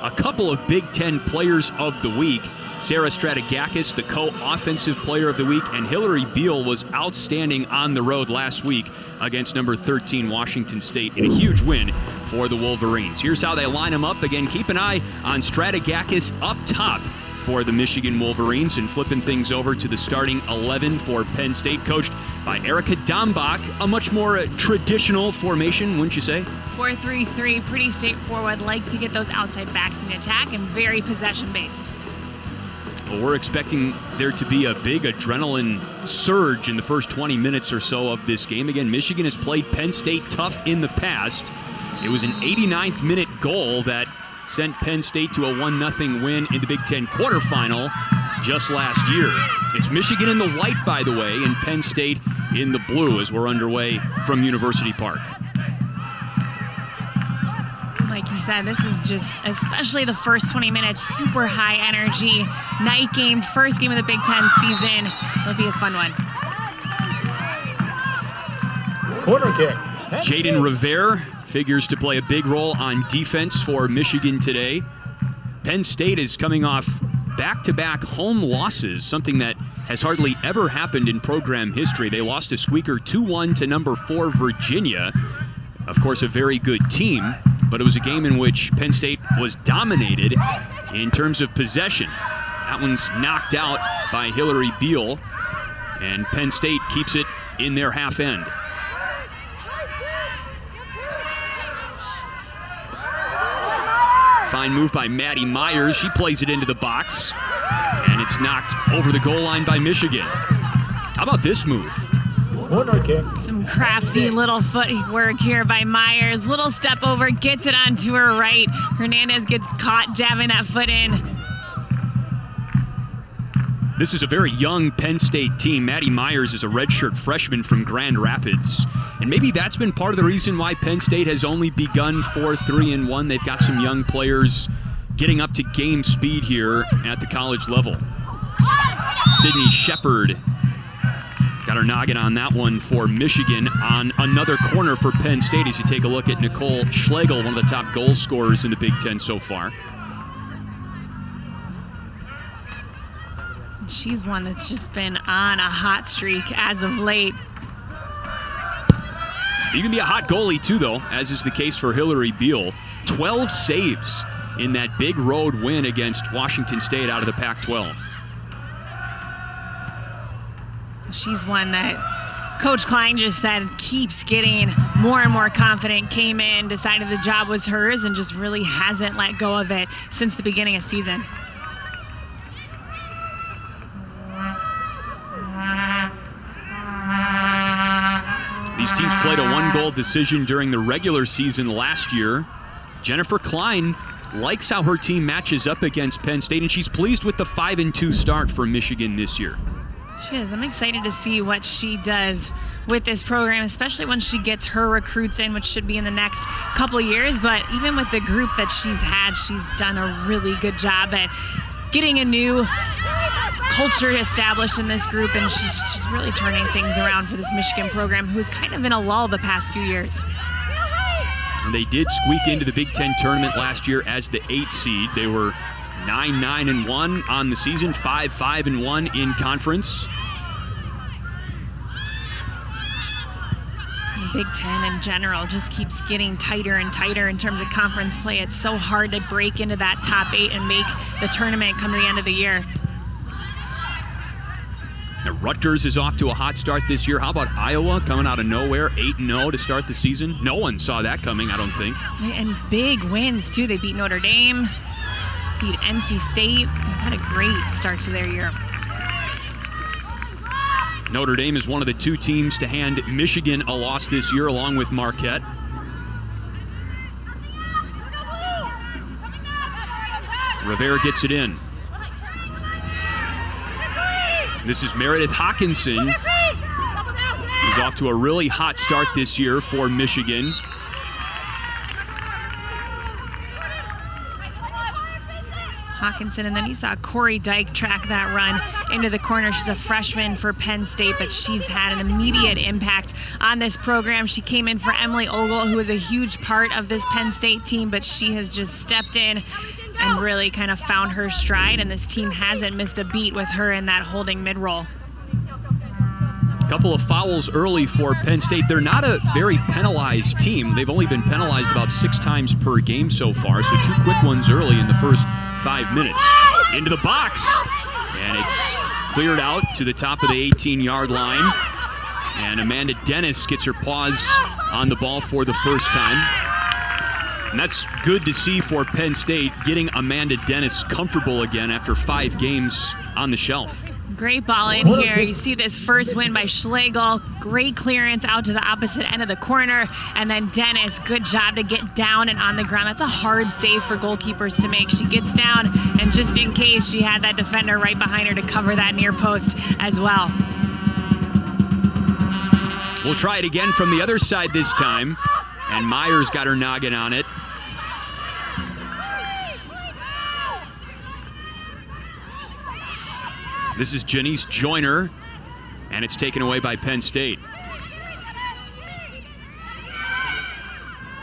a couple of Big Ten Players of the Week. Sarah Stratigakis, the co-offensive player of the week, and Hillary Beal was outstanding on the road last week against number 13 Washington State in a huge win for the Wolverines. Here's how they line them up. Again, keep an eye on Stratigakis up top for the Michigan Wolverines, and flipping things over to the starting 11 for Penn State, coached by Erica Dombach. A much more traditional formation, wouldn't you say? 4-3-3, pretty straightforward. Like to get those outside backs in the attack, and very possession-based. Well, we're expecting there to be a big adrenaline surge in the first 20 minutes or so of this game. Again, Michigan has played Penn State tough in the past. It was an 89th minute goal that sent Penn State to a 1-0 win in the Big Ten quarterfinal just last year. It's Michigan in the white, by the way, and Penn State in the blue as we're underway from University Park. Like you said, this is just, especially the first 20 minutes, super high energy. Night game, first game of the Big Ten season. It'll be a fun one. Corner kick. Jaden Rivera figures to play a big role on defense for Michigan today. Penn State is coming off back-to-back home losses, something that has hardly ever happened in program history. They lost a squeaker 2-1 to number 4 Virginia. Of course, a very good team, but it was a game in which Penn State was dominated in terms of possession. That one's knocked out by Hillary Beal, and Penn State keeps it in their half end. Fine move by Maddie Myers. She plays it into the box, and it's knocked over the goal line by Michigan. How about this move? Corner kick. Some crafty little footwork here by Myers. Little step over, gets it onto her right. Hernandez gets caught jabbing that foot in. This is a very young Penn State team. Maddie Myers is a redshirt freshman from Grand Rapids. And maybe that's been part of the reason why Penn State has only begun 4-3-1. They've got some young players getting up to game speed here at the college level. Sydney Shepard got her noggin on that one for Michigan on another corner for Penn State as you take a look at Nicole Schlegel, one of the top goal scorers in the Big Ten so far. She's one that's just been on a hot streak as of late. You can be a hot goalie too, though, as is the case for Hillary Beal. 12 saves in that big road win against Washington State out of the Pac-12. She's one that Coach Klein just said keeps getting more and more confident, came in, decided the job was hers, and just really hasn't let go of it since the beginning of season. These teams played a one-goal decision during the regular season last year. Jennifer Klein likes how her team matches up against Penn State, and she's pleased with the 5-2 start for Michigan this year. She is. I'm excited to see what she does with this program, especially when she gets her recruits in, which should be in the next couple years. But even with the group that she's had, she's done a really good job at getting a new culture established in this group, and she's really turning things around for this Michigan program, who's kind of in a lull the past few years. And they did squeak into the Big Ten tournament last year as the 8th seed. They were 9-9-1 on the season, 5-5-1 in conference. The Big Ten in general just keeps getting tighter and tighter in terms of conference play. It's so hard to break into that top 8 and make the tournament come to the end of the year. Now, Rutgers is off to a hot start this year. How about Iowa coming out of nowhere, 8-0 to start the season? No one saw that coming, I don't think. And big wins, too. They beat Notre Dame, beat NC State. They've had a great start to their year. Notre Dame is one of the 2 teams to hand Michigan a loss this year, along with Marquette. Rivera gets it in. This is Meredith Hawkinson, who's off to a really hot start this year for Michigan. Hawkinson, and then you saw Corey Dyke track that run into the corner. She's a freshman for Penn State, but she's had an immediate impact on this program. She came in for Emily Ogle, who is a huge part of this Penn State team, but she has just stepped in, and really kind of found her stride, and this team hasn't missed a beat with her in that holding mid-roll. Couple of fouls early for Penn State. They're not a very penalized team. They've only been penalized about 6 times per game so far, so 2 quick ones early in the first 5 minutes. Into the box, and it's cleared out to the top of the 18-yard line. And Amanda Dennis gets her paws on the ball for the first time. And that's good to see for Penn State, getting Amanda Dennis comfortable again after 5 games on the shelf. Great ball in here. You see this first win by Schlegel. Great clearance out to the opposite end of the corner. And then Dennis, good job to get down and on the ground. That's a hard save for goalkeepers to make. She gets down, and just in case, she had that defender right behind her to cover that near post as well. We'll try it again from the other side this time. And Myers got her noggin on it. This is Janice Joyner, and it's taken away by Penn State.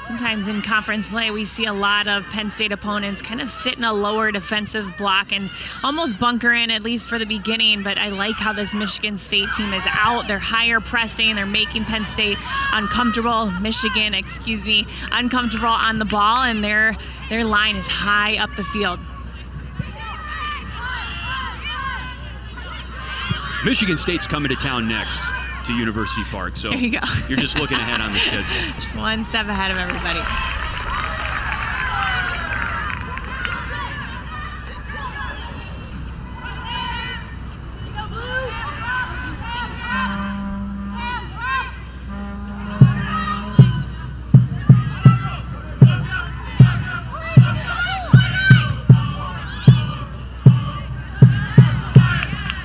Sometimes in conference play, we see a lot of Penn State opponents kind of sit in a lower defensive block and almost bunker in, at least for the beginning. But I like how this Michigan State team is out. They're higher pressing. They're making Penn State uncomfortable. Uncomfortable on the ball, and their line is high up the field. Michigan State's coming to town next to University Park, so there you go. You're just looking ahead on the schedule. Just one step ahead of everybody.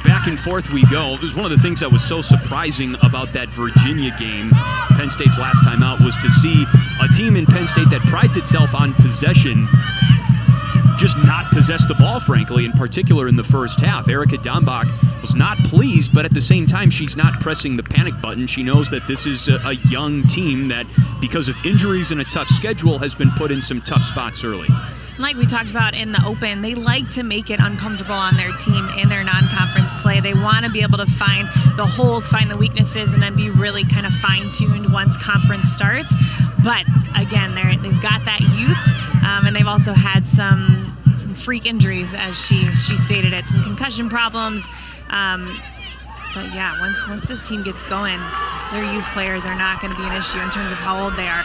Back and forth we go. It was one of the things that was so surprising about that Virginia game, Penn State's last time out, was to see a team in Penn State that prides itself on possession just not possess the ball, frankly, in particular in the first half. Erica Dombach was not pleased, but at the same time, she's not pressing the panic button. She knows that this is a young team that, because of injuries and a tough schedule, has been put in some tough spots early. Like we talked about in the open, they like to make it uncomfortable on their team in their non-conference play. They want to be able to find the holes, find the weaknesses, and then be really kind of fine-tuned once conference starts. But again, they've got that youth, and they've also had some freak injuries, as she stated it, some concussion problems. But yeah, once this team gets going, their youth players are not going to be an issue in terms of how old they are.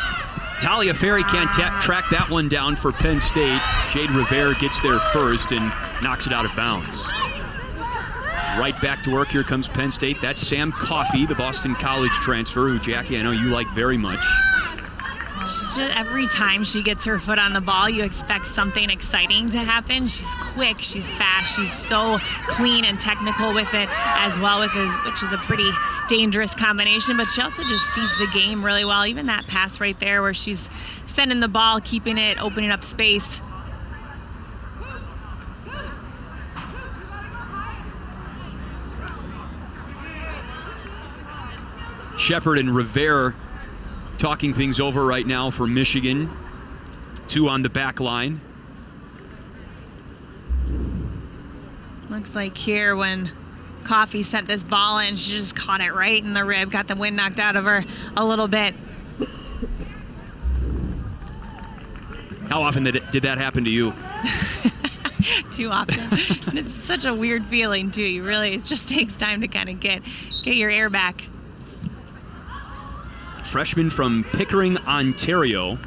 Talia Ferry can't track that one down for Penn State. Jade Rivera gets there first and knocks it out of bounds. Right back to work. Here comes Penn State. That's Sam Coffey, the Boston College transfer, who, Jackie, I know you like very much. She's just, every time she gets her foot on the ball, you expect something exciting to happen. She's quick, she's fast, she's so clean and technical with it as well, which is a pretty dangerous combination, but she also just sees the game really well. Even that pass right there where she's sending the ball, keeping it, opening up space. Shepard and Rivera talking things over right now for Michigan. 2 on the back line. Looks like here when Coffey sent this ball in, she just caught it right in the rib, got the wind knocked out of her a little bit. How often did that happen to you? Too often. And it's such a weird feeling too. It just takes time to kind of get your air back. Freshman from Pickering, Ontario.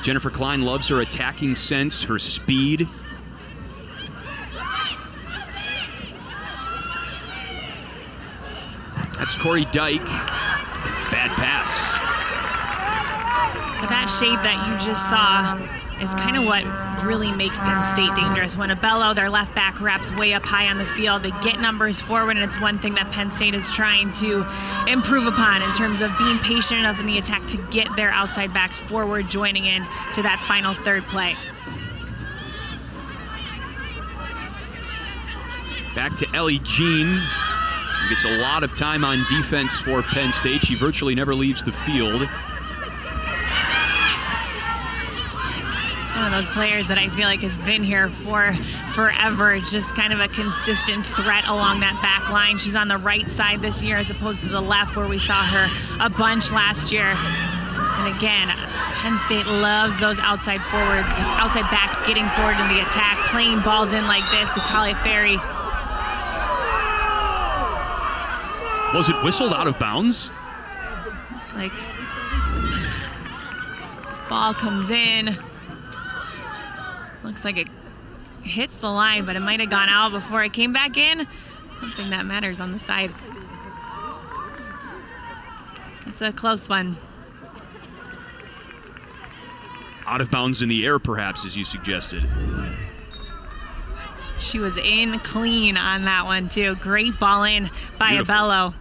Jennifer Klein loves her attacking sense, her speed. That's Corey Dyke. Bad pass. But that shape that you just saw is kind of what really makes Penn State dangerous. When Abello, their left back, wraps way up high on the field, they get numbers forward, and it's one thing that Penn State is trying to improve upon in terms of being patient enough in the attack to get their outside backs forward, joining in to that final third play. Back to Ellie Jean. Gets a lot of time on defense for Penn State. She virtually never leaves the field. It's one of those players that I feel like has been here for forever, just kind of a consistent threat along that back line. She's on the right side this year as opposed to the left where we saw her a bunch last year. And again, Penn State loves those outside forwards, outside backs getting forward in the attack, playing balls in like this to Taliaferri. Was it whistled out of bounds? Like, this ball comes in. Looks like it hits the line, but it might have gone out before it came back in. I don't think that matters on the side. It's a close one. Out of bounds in the air, perhaps, as you suggested. She was in clean on that one, too. Great ball in by Abello.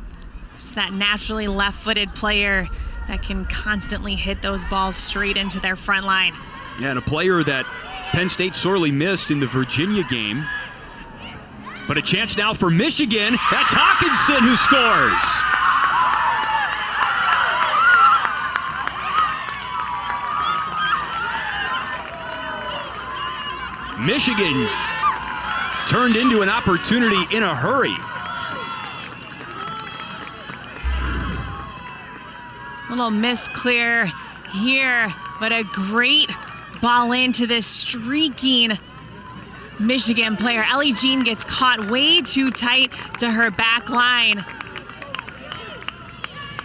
Just that naturally left-footed player that can constantly hit those balls straight into their front line. Yeah, and a player that Penn State sorely missed in the Virginia game. But a chance now for Michigan. That's Hawkinson who scores. Michigan turned into an opportunity in a hurry. Little miss clear here, but a great ball into this streaking Michigan player. Ellie Jean gets caught way too tight to her back line.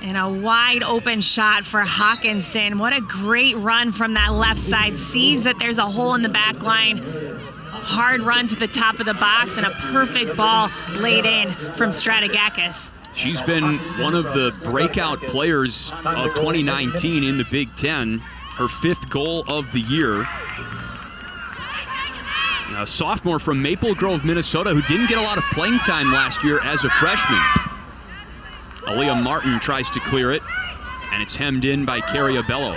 And a wide open shot for Hawkinson. What a great run from that left side. Sees that there's a hole in the back line. Hard run to the top of the box and a perfect ball laid in from Strategakis. She's been one of the breakout players of 2019 in the Big Ten. Her 5th goal of the year. A sophomore from Maple Grove, Minnesota, who didn't get a lot of playing time last year as a freshman. Aaliyah Martin tries to clear it, and it's hemmed in by Carrie Abello.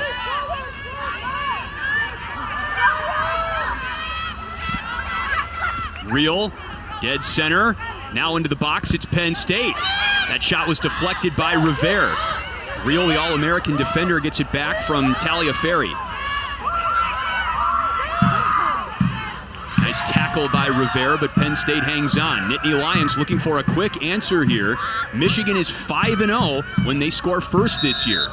Real, dead center, now into the box, it's Penn State. That shot was deflected by Rivera. Real, the All-American defender, gets it back from Taliaferri. Nice tackle by Rivera, but Penn State hangs on. Nittany Lions looking for a quick answer here. Michigan is 5-0 when they score first this year.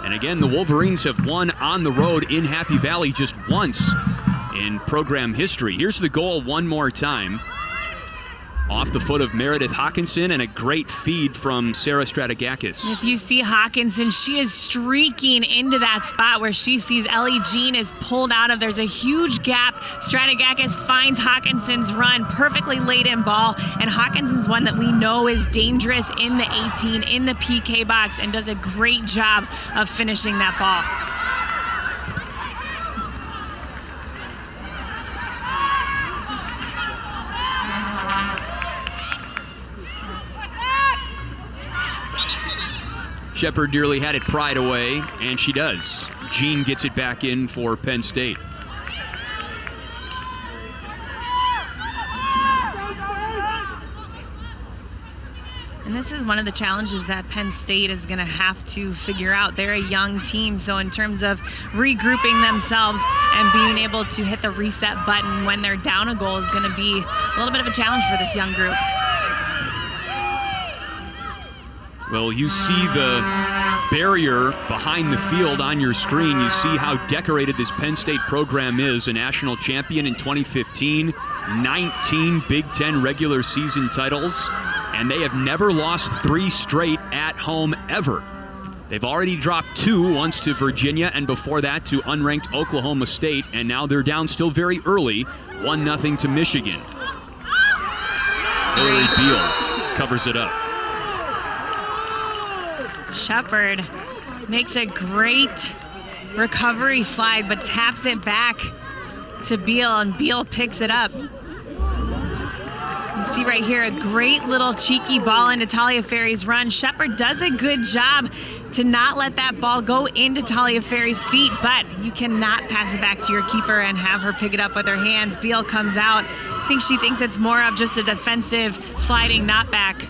And again, the Wolverines have won on the road in Happy Valley just once in program history. Here's the goal one more time. Off the foot of Meredith Hawkinson, and a great feed from Sarah Strategakis. If you see Hawkinson, she is streaking into that spot where she sees Ellie Jean is pulled out of. There's a huge gap. Strategakis finds Hawkinson's run, perfectly laid in ball, and Hawkinson's one that we know is dangerous in the 18, in the PK box, and does a great job of finishing that ball. Shepard dearly had it pried away, and she does. Jean gets it back in for Penn State. And this is one of the challenges that Penn State is going to have to figure out. They're a young team, so in terms of regrouping themselves and being able to hit the reset button when they're down a goal is going to be a little bit of a challenge for this young group. Well, you see the barrier behind the field on your screen. You see how decorated this Penn State program is. A national champion in 2015, 19 Big Ten regular season titles, and they have never lost 3 straight at home ever. They've already dropped 2, once to Virginia and before that to unranked Oklahoma State, and now they're down still very early, 1-0 to Michigan. Hillary Beal covers it up. Shepard makes a great recovery slide, but taps it back to Beal, and Beal picks it up. You see right here a great little cheeky ball into Taliaferri's run. Shepard does a good job to not let that ball go into Taliaferri's feet, but you cannot pass it back to your keeper and have her pick it up with her hands. Beal comes out. I think she thinks it's more of just a defensive sliding knockback.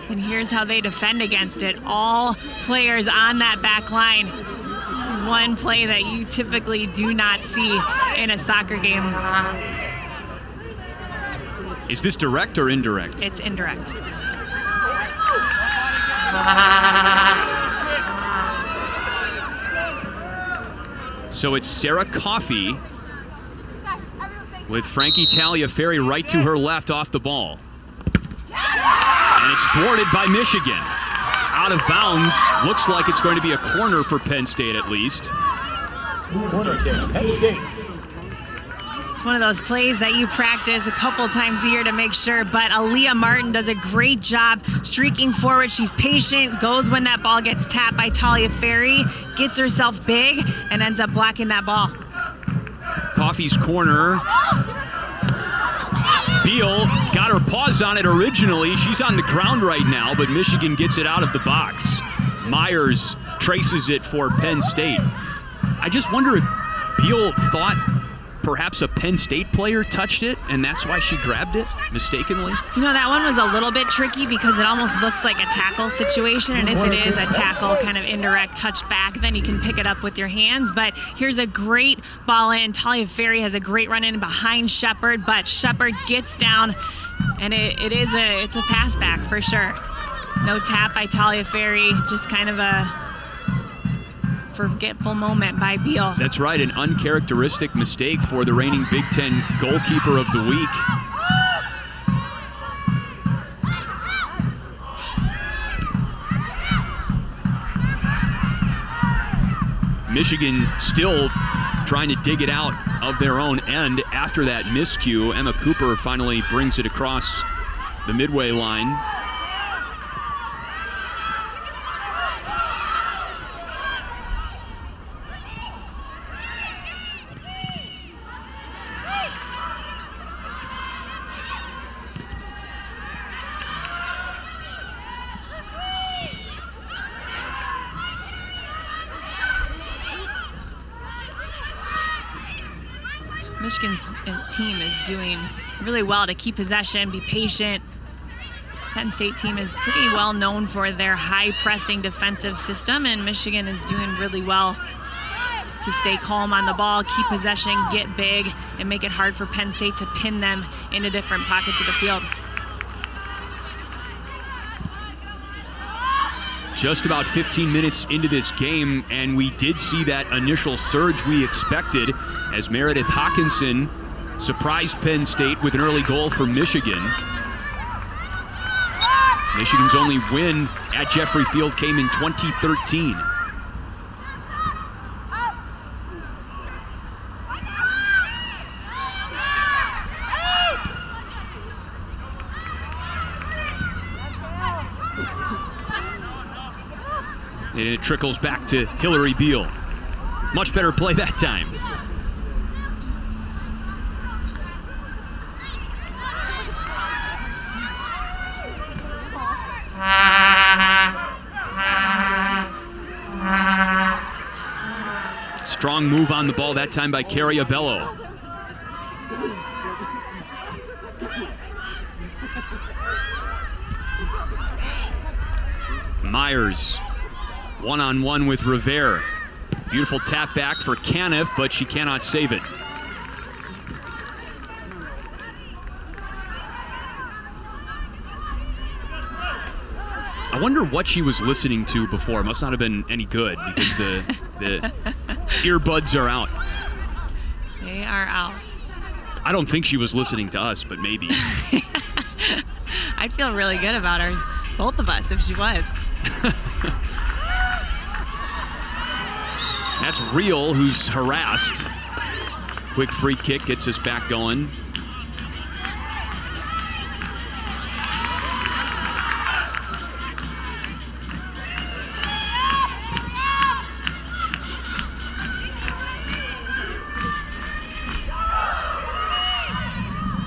And here's how they defend against it. All players on that back line This is one play that you typically do not see in a soccer game. Is this direct or indirect? It's indirect. So it's Sarah Coffey with Frankie Taliaferri right to her left off the ball. And it's thwarted by Michigan. Out of bounds. Looks like it's going to be a corner for Penn State at least. Corner kick, Penn State. It's one of those plays that you practice a couple times a year to make sure, but Aaliyah Martin does a great job streaking forward. She's patient, goes when that ball gets tapped by Taliaferri, gets herself big, and ends up blocking that ball. Coffey's corner. Beal got her paws on it originally. She's on the ground right now, but Michigan gets it out of the box. Myers traces it for Penn State. I just wonder if Beal thought perhaps a Penn State player touched it, and that's why she grabbed it mistakenly. You know, that one was a little bit tricky because it almost looks like a tackle situation, and if it is a tackle, kind of indirect touch back, then you can pick it up with your hands. But here's a great ball in. Taliaferri has a great run in behind Shepard, but Shepard gets down, and it's a pass back for sure. No tap by Taliaferri, just kind of a forgetful moment by Beal. That's right, an uncharacteristic mistake for the reigning Big Ten goalkeeper of the week. Michigan still trying to dig it out of their own end after that miscue. Emma Cooper finally brings it across the midway line. Michigan's team is doing really well to keep possession, be patient. This Penn State team is pretty well known for their high-pressing defensive system, and Michigan is doing really well to stay calm on the ball, keep possession, get big, and make it hard for Penn State to pin them into different pockets of the field. Just about 15 minutes into this game, and we did see that initial surge we expected as Meredith Hawkinson surprised Penn State with an early goal for Michigan. Michigan's only win at Jeffrey Field came in 2013. And it trickles back to Hillary Beal. Much better play that time. Strong move on the ball that time by Carrie Abello. Myers, one-on-one with Rivera. Beautiful tap back for Caniff, but she cannot save it. I wonder what she was listening to before. Must not have been any good because the earbuds are out. They are out. I don't think she was listening to us, but maybe. I'd feel really good about her, both of us, if she was. That's Real, who's harassed. Quick free kick gets us back going.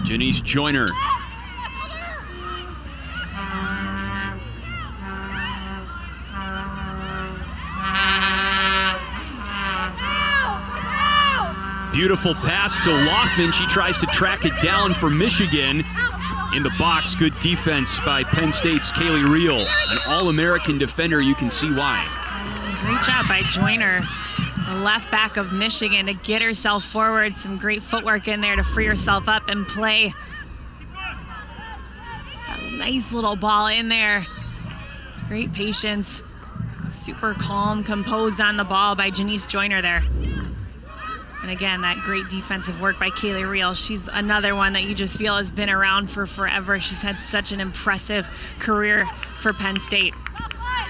Janice Joyner. Beautiful pass to Loftman. She tries to track it down for Michigan. In the box, good defense by Penn State's Kaylee Reel. An All-American defender, you can see why. Great job by Joyner. the left back of Michigan, to get herself forward. Some great footwork in there to free herself up and play. A nice little ball in there. Great patience. Super calm, composed on the ball by Janice Joyner there. And again, that great defensive work by Kaylee Reel. She's another one that you just feel has been around for forever. She's had such an impressive career for Penn State.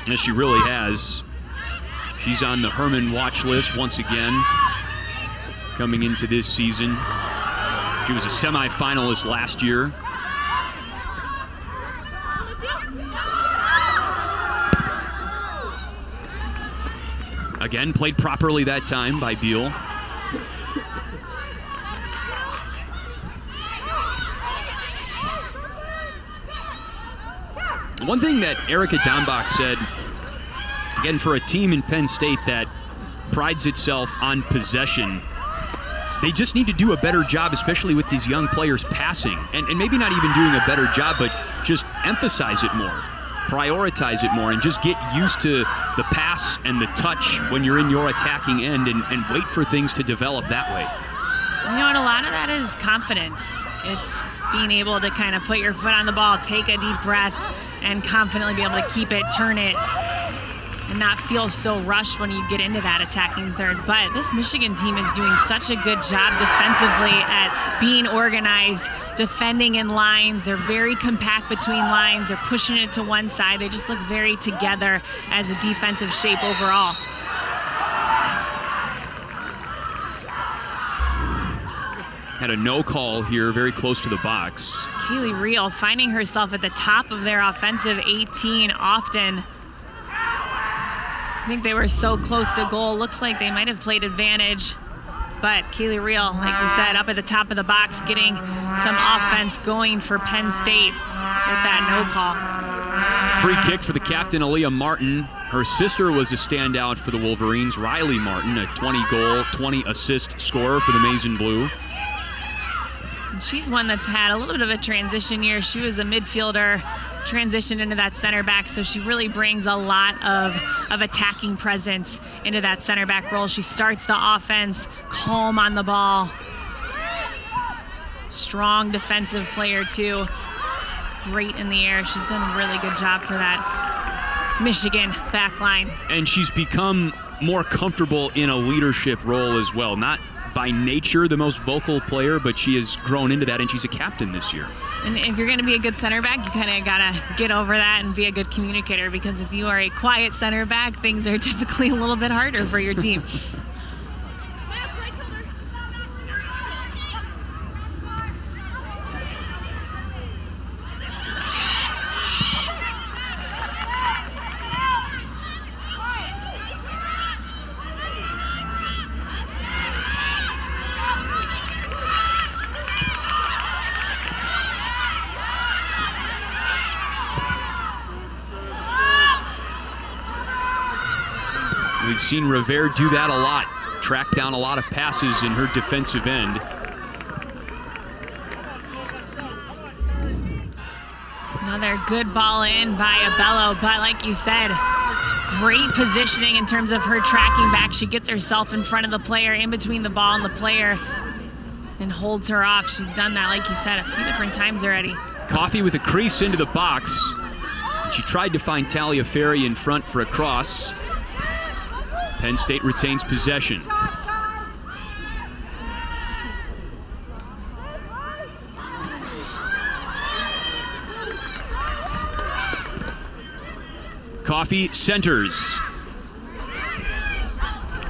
Yes, she really has. She's on the Herman watch list once again coming into this season. She was a semifinalist last year. Again, played properly that time by Beal. One thing that Erica Dombach said, again, for a team in Penn State that prides itself on possession, they just need to do a better job, especially with these young players passing. And maybe not even doing a better job, but just emphasize it more, prioritize it more, and just get used to the pass and the touch when you're in your attacking end and wait for things to develop that way. You know, and a lot of that is confidence. It's being able to kind of put your foot on the ball, take a deep breath, and confidently be able to keep it, turn it, and not feel so rushed when you get into that attacking third. But this Michigan team is doing such a good job defensively at being organized, defending in lines. They're very compact between lines. They're pushing it to one side. They just look very together as a defensive shape overall. Had a no call here, very close to the box. Kaylee Reel finding herself at the top of their offensive 18 often. I think they were so close to goal. Looks like they might have played advantage. But Kaylee Reel, like we said, up at the top of the box, getting some offense going for Penn State with that no call. Free kick for the captain, Aaliyah Martin. Her sister was a standout for the Wolverines, Riley Martin, a 20-goal, 20-assist scorer for the Maize and Blue. She's one that's had a little bit of a transition year. She was a midfielder, transitioned into that center back, so she really brings a lot of attacking presence into that center back role. She starts the offense, calm on the ball. Strong defensive player too. Great in the air. She's done a really good job for that Michigan back line. And she's become more comfortable in a leadership role as well. Not by nature the most vocal player, but she has grown into that, and she's a captain this year. And if you're going to be a good center back, you kind of got to get over that and be a good communicator, because if you are a quiet center back, things are typically a little bit harder for your team. We've seen Revere do that a lot, track down a lot of passes in her defensive end. Another good ball in by Abello, but like you said, great positioning in terms of her tracking back. She gets herself in front of the player, in between the ball and the player, and holds her off. She's done that, like you said, a few different times already. Coffey with a crease into the box. And she tried to find Talia Ferry in front for a cross. Penn State retains possession. Coffey centers.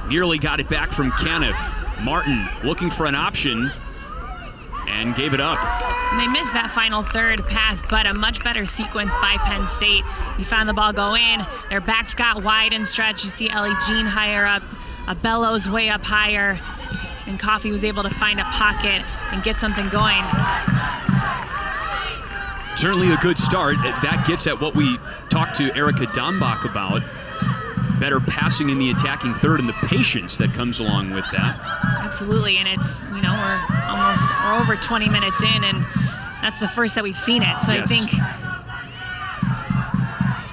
Nearly got it back from Caniff. Martin looking for an option and gave it up. And they missed that final third pass, but a much better sequence by Penn State. You found the ball go in, their backs got wide and stretched. You see Ellie Jean higher up, Abello's way up higher, and Coffey was able to find a pocket and get something going. Certainly a good start. That gets at what we talked to Erica Dombach about. Better passing in the attacking third and the patience that comes along with that. Absolutely, and it's, we're over 20 minutes in, and that's the first that we've seen it. So yes. I think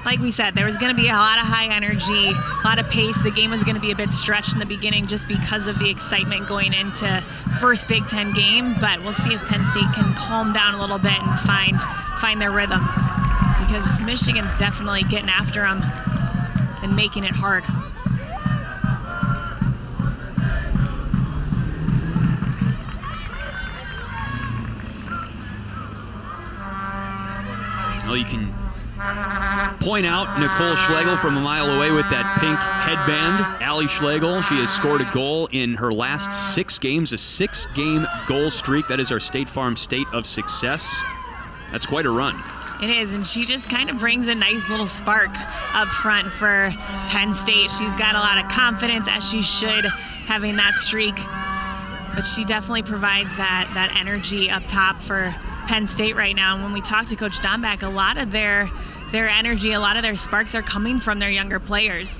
like we said, there was going to be a lot of high energy, a lot of pace. The game was going to be a bit stretched in the beginning just because of the excitement going into first Big Ten game. But we'll see if Penn State can calm down a little bit and find their rhythm, because Michigan's definitely getting after them and making it hard. Well, you can point out Nicole Schlegel from a mile away with that pink headband. Allie Schlegel, she has scored a goal in her last 6 games, a 6-game goal streak. That is our State Farm State of Success. That's quite a run. It is, and she just kind of brings a nice little spark up front for Penn State. She's got a lot of confidence, as she should, having that streak. But she definitely provides that energy up top for Penn State right now. And when we talk to Coach Dombeck, a lot of their energy, a lot of their sparks are coming from their younger players.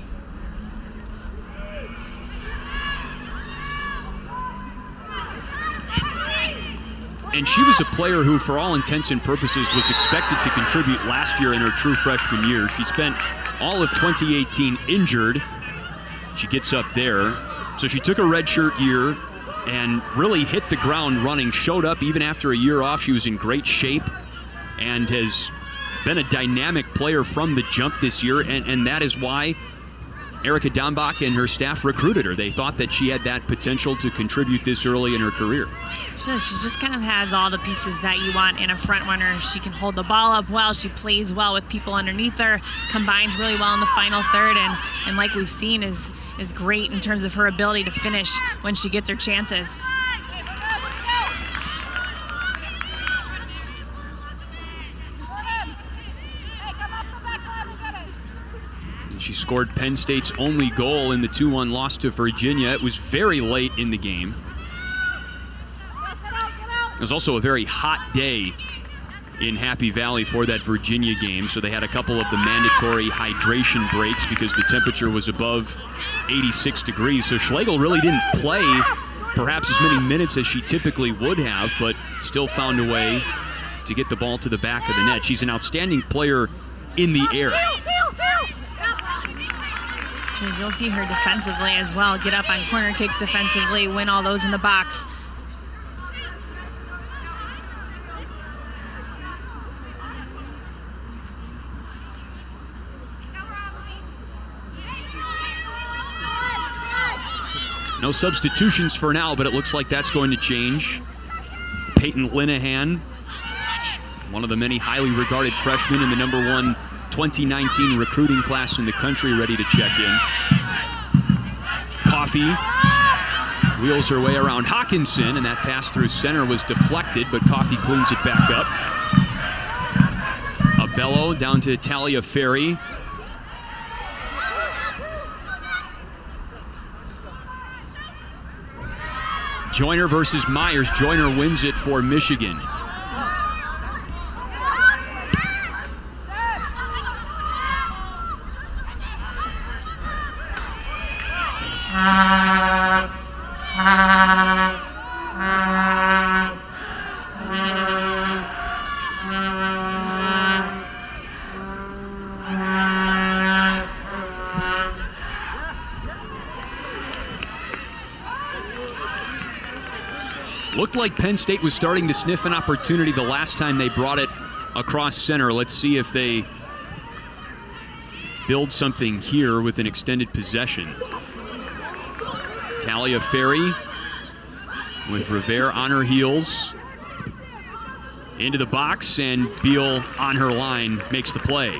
And she was a player who, for all intents and purposes, was expected to contribute last year in her true freshman year. She spent all of 2018 injured. She gets up there. So she took a redshirt year and really hit the ground running, showed up even after a year off. She was in great shape and has been a dynamic player from the jump this year, and that is why Erica Dombeck and her staff recruited her. They thought that she had that potential to contribute this early in her career. She just kind of has all the pieces that you want in a front runner. She can hold the ball up well. She plays well with people underneath her, combines really well in the final third, and like we've seen, is great in terms of her ability to finish when she gets her chances. She scored Penn State's only goal in the 2-1 loss to Virginia. It was very late in the game. It was also a very hot day in Happy Valley for that Virginia game, so they had a couple of the mandatory hydration breaks because the temperature was above 86 degrees. So Schlegel really didn't play perhaps as many minutes as she typically would have, but still found a way to get the ball to the back of the net. She's an outstanding player in the air. You'll see her defensively as well, get up on corner kicks defensively, win all those in the box. No substitutions for now, but it looks like that's going to change. Peyton Linehan, one of the many highly regarded freshmen in the #1 2019 recruiting class in the country, ready to check in. Coffey wheels her way around Hawkinson, and that pass through center was deflected, but Coffey cleans it back up. Abello down to Talia Ferry. Joyner versus Myers. Joyner wins it for Michigan. Looked like Penn State was starting to sniff an opportunity the last time they brought it across center. Let's see if they build something here with an extended possession. Talia Ferry with Rivera on her heels. Into the box, and Beal on her line makes the play.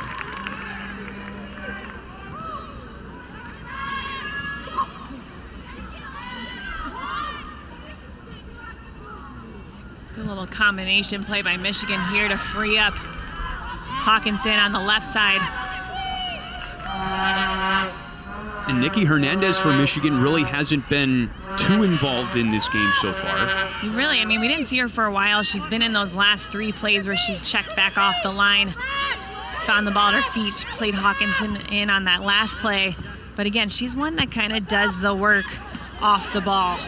Good little combination play by Michigan here to free up Hawkinson on the left side. And Nikki Hernandez for Michigan really hasn't been too involved in this game so far. Really, I mean, we didn't see her for a while. She's been in those last 3 plays where she's checked back off the line, found the ball at her feet, played Hawkinson in on that last play. But again, she's one that kind of does the work off the ball.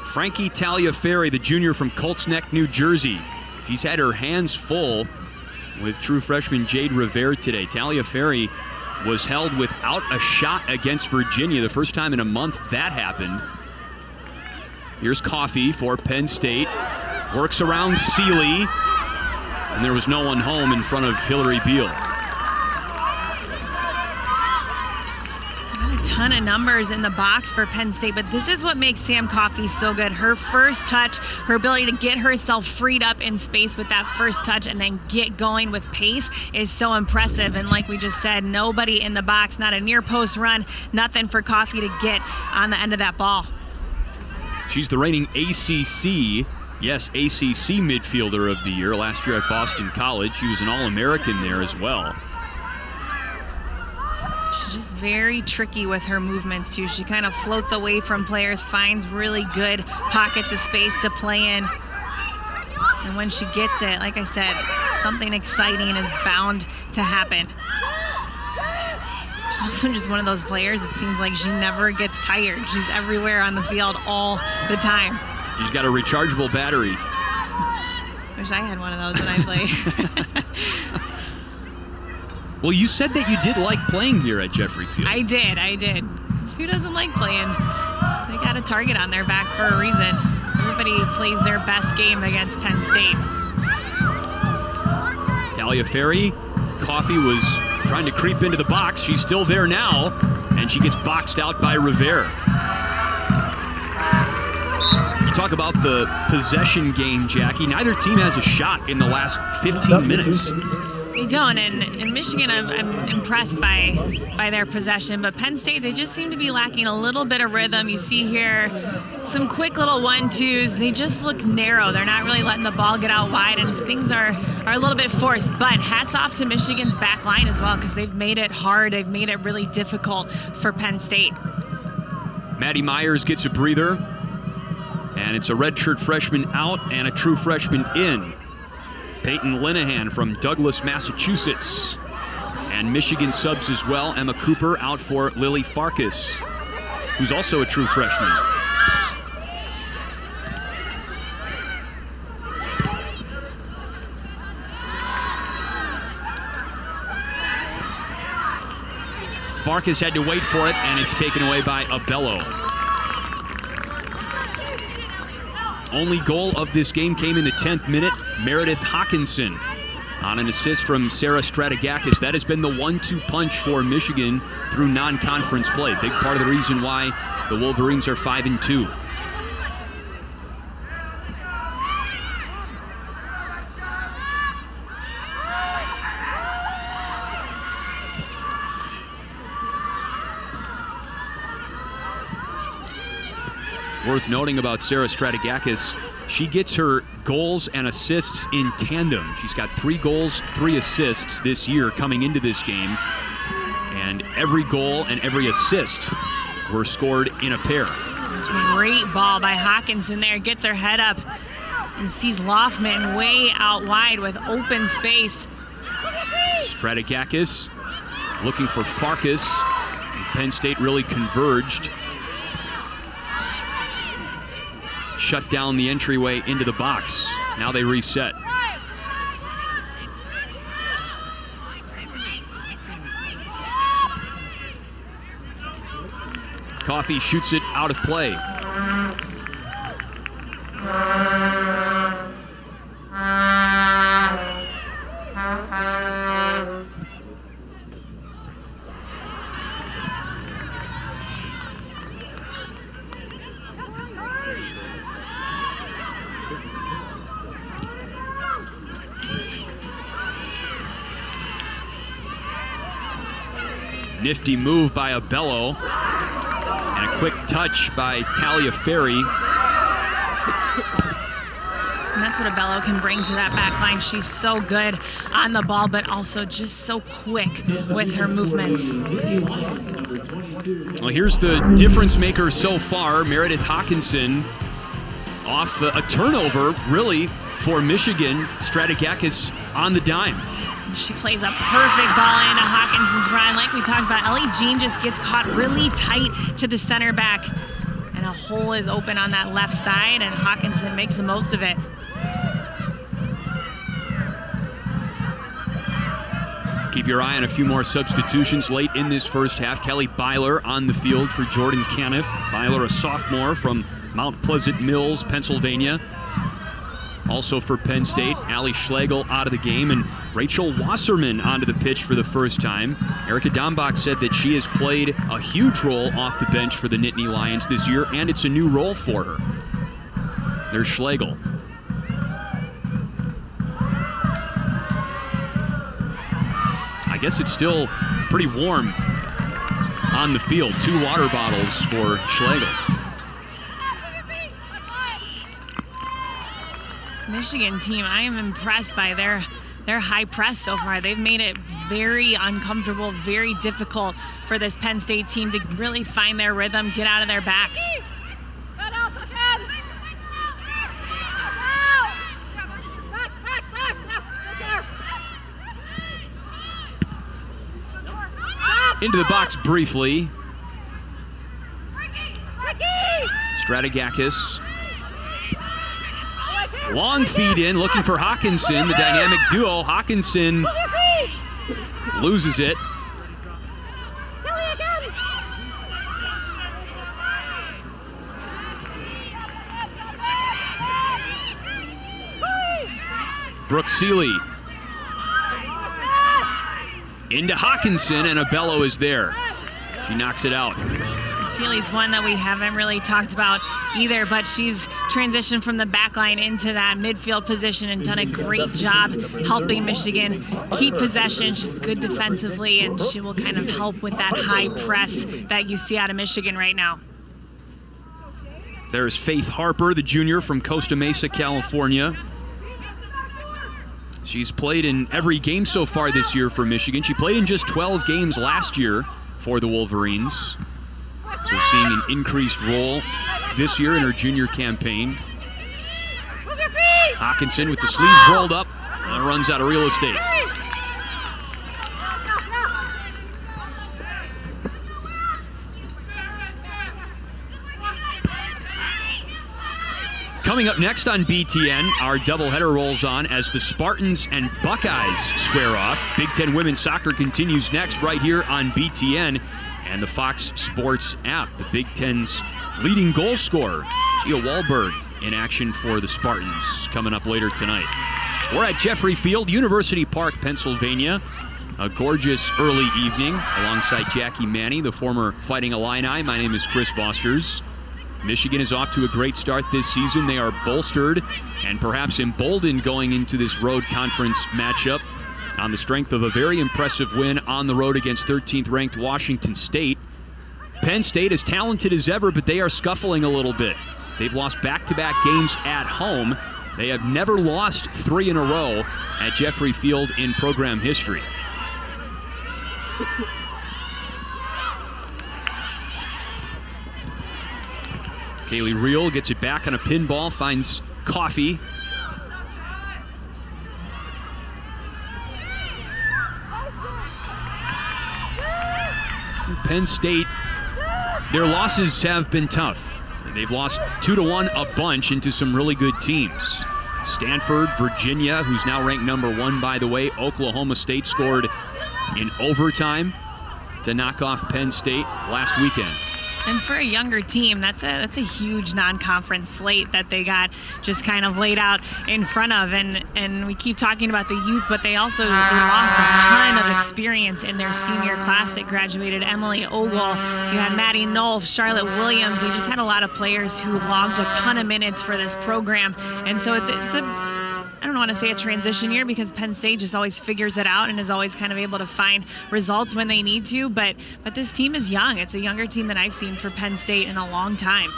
Frankie Taliaferri, the junior from Colts Neck, New Jersey. She's had her hands full with true freshman Jade Rivera today. Taliaferri was held without a shot against Virginia, the first time in a month that happened. Here's Coffey for Penn State. Works around Seeley. And there was no one home in front of Hillary Beal. Not a ton of numbers in the box for Penn State, but this is what makes Sam Coffey so good. Her first touch, her ability to get herself freed up in space with that first touch and then get going with pace is so impressive. And like we just said, nobody in the box, not a near post run, nothing for Coffey to get on the end of that ball. She's the reigning ACC midfielder of the year. Last year at Boston College, she was an All-American there as well. She's just very tricky with her movements, too. She kind of floats away from players, finds really good pockets of space to play in. And when she gets it, like I said, something exciting is bound to happen. She's also just one of those players, it seems like she never gets tired. She's everywhere on the field all the time. She's got a rechargeable battery. Wish I had one of those when I play. Well, you said that you did like playing here at Jeffrey Field. I did. Who doesn't like playing? They got a target on their back for a reason. Everybody plays their best game against Penn State. Taliaferri, Coffey was trying to creep into the box. She's still there now, and she gets boxed out by Rivera. You talk about the possession game, Jackie. Neither team has a shot in the last 15 minutes. They don't, and in Michigan, I'm impressed by their possession, but Penn State, they just seem to be lacking a little bit of rhythm. You see here some quick little 1-2s. They just look narrow. They're not really letting the ball get out wide, and things are a little bit forced, but hats off to Michigan's back line as well, because they've made it hard. They've made it really difficult for Penn State. Maddie Myers gets a breather, and it's a redshirt freshman out and a true freshman in. Peyton Linehan from Douglas, Massachusetts. And Michigan subs as well. Emma Cooper out for Lily Farkas, who's also a true freshman. Farkas had to wait for it, and it's taken away by Abello. Only goal of this game came in the 10th minute. Meredith Hawkinson on an assist from Sarah Stratigakis. That has been the 1-2 punch for Michigan through non-conference play. Big part of the reason why the Wolverines are 5-2. Worth noting about Sarah Stratigakis, she gets her goals and assists in tandem. She's got 3 goals, 3 assists this year coming into this game. And every goal and every assist were scored in a pair. Great ball by Hawkinson there. Gets her head up and sees Loftman way out wide with open space. Stratigakis looking for Farkas. And Penn State really converged. Shut down the entryway into the box. Now they reset. Coffey shoots it out of play. Nifty move by Abello, and a quick touch by Taliaferri. And that's what Abello can bring to that back line. She's so good on the ball, but also just so quick with her movements. Well, here's the difference maker so far. Meredith Hawkinson off a turnover, really, for Michigan. Stratigakis on the dime. She plays a perfect ball into Hawkinson's run. Like we talked about, Ellie Jean just gets caught really tight to the center back. and a hole is open on that left side, and Hawkinson makes the most of it. Keep your eye on a few more substitutions late in this first half. Kelly Byler on the field for Jordan Caniff. Byler, a sophomore from Mount Pleasant Mills, Pennsylvania. Also for Penn State, Allie Schlegel out of the game, and Rachel Wasserman onto the pitch for the first time. Erica Dombach said that she has played a huge role off the bench for the Nittany Lions this year, and it's a new role for her. There's Schlegel. I guess it's still pretty warm on the field. 2 water bottles for Schlegel. This Michigan team, I am impressed by their high press so far. They've made it very uncomfortable, very difficult for this Penn State team to really find their rhythm, get out of their backs. Into the box briefly. Stratigakis. Long feed in, looking for Hawkinson, the dynamic duo. Hawkinson loses it. Brooke Seeley. Into Hawkinson, and Abello is there. She knocks it out. Seeley's one that we haven't really talked about either, but she's transitioned from the back line into that midfield position and done a great job helping Michigan keep possession. She's good defensively, and she will kind of help with that high press that you see out of Michigan right now. There's Faith Harper, the junior from Costa Mesa, California. She's played in every game so far this year for Michigan. She played in just 12 games last year for the Wolverines. So seeing an increased role this year in her junior campaign. Hawkinson with the sleeves rolled up and runs out of real estate. Coming up next on BTN, our doubleheader rolls on as the Spartans and Buckeyes square off. Big Ten women's soccer continues next right here on BTN and the Fox Sports app. The Big Ten's leading goal scorer, Gia Wahlberg, in action for the Spartans coming up later tonight. We're at Jeffrey Field, University Park, Pennsylvania. A gorgeous early evening alongside Jackie Manny, the former Fighting Illini. My name is Chris Vosters. Michigan is off to a great start this season. They are bolstered and perhaps emboldened going into this road conference matchup on the strength of a very impressive win on the road against 13th ranked Washington State. Penn State is talented as ever, but they are scuffling a little bit. They've lost back-to-back games at home. They have never lost 3 in a row at Jeffrey Field in program history. Kaylee Reel gets it back on a pinball, finds Coffee. Penn State, their losses have been tough. They've lost 2-1 a bunch into some really good teams. Stanford, Virginia, who's now ranked number 1, by the way. Oklahoma State scored in overtime to knock off Penn State last weekend. And for a younger team, that's a huge non-conference slate that they got just kind of laid out in front of. And we keep talking about the youth, but they lost a ton of experience in their senior class that graduated. Emily Ogle, you had Maddie Nolf, Charlotte Williams. They just had a lot of players who logged a ton of minutes for this program. And so it's a I don't want to say a transition year because Penn State just always figures it out and is always kind of able to find results when they need to. But this team is young. It's a younger team than I've seen for Penn State in a long time.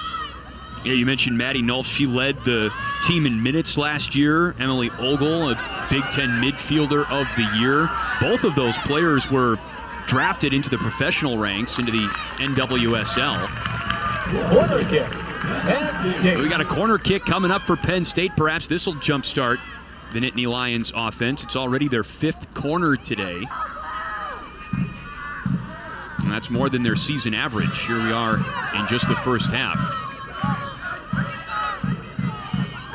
Yeah, you mentioned Maddie Nolf. She led the team in minutes last year. Emily Ogle, a Big Ten midfielder of the year. Both of those players were drafted into the professional ranks, into the NWSL. Corner kick. Penn State. We got a corner kick coming up for Penn State. Perhaps this will jumpstart the Nittany Lions offense. It's already their 5th corner today. And that's more than their season average. Here we are in just the first half.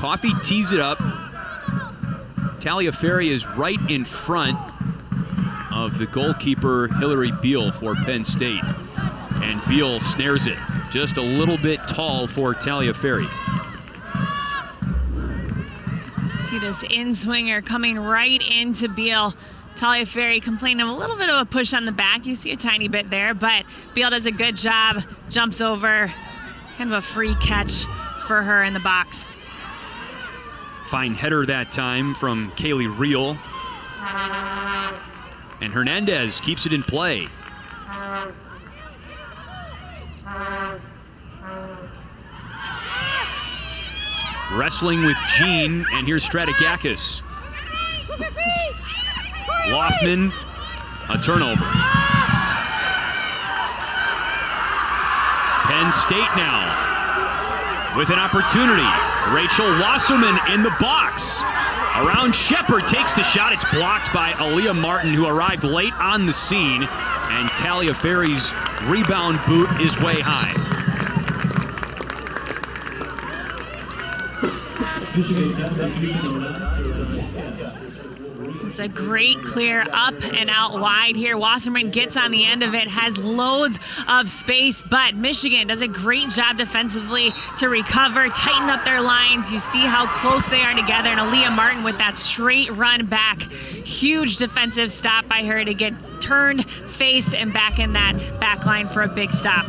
Coffey tees it up. Taliaferri is right in front of the goalkeeper, Hillary Beal, for Penn State. And Beal snares it. Just a little bit tall for Taliaferri. See this in-swinger coming right into Beal. Taliaferri complaining of a little bit of a push on the back. You see a tiny bit there, but Beal does a good job. Jumps over. Kind of a free catch for her in the box. Fine header that time from Kaylee Reel. And Hernandez keeps it in play. Wrestling with Jean, and here's Stratigakis. Loftman, a turnover. Penn State now with an opportunity. Rachel Wasserman in the box. Around Shepard, takes the shot. It's blocked by Aaliyah Martin, who arrived late on the scene. And Taliaferri's rebound boot is way high. It's a great clear up and out wide here. Wasserman gets on the end of it, has loads of space, but Michigan does a great job defensively to recover, tighten up their lines. You see how close they are together, and Aaliyah Martin with that straight run back. Huge defensive stop by her to get turned, faced, and back in that back line for a big stop.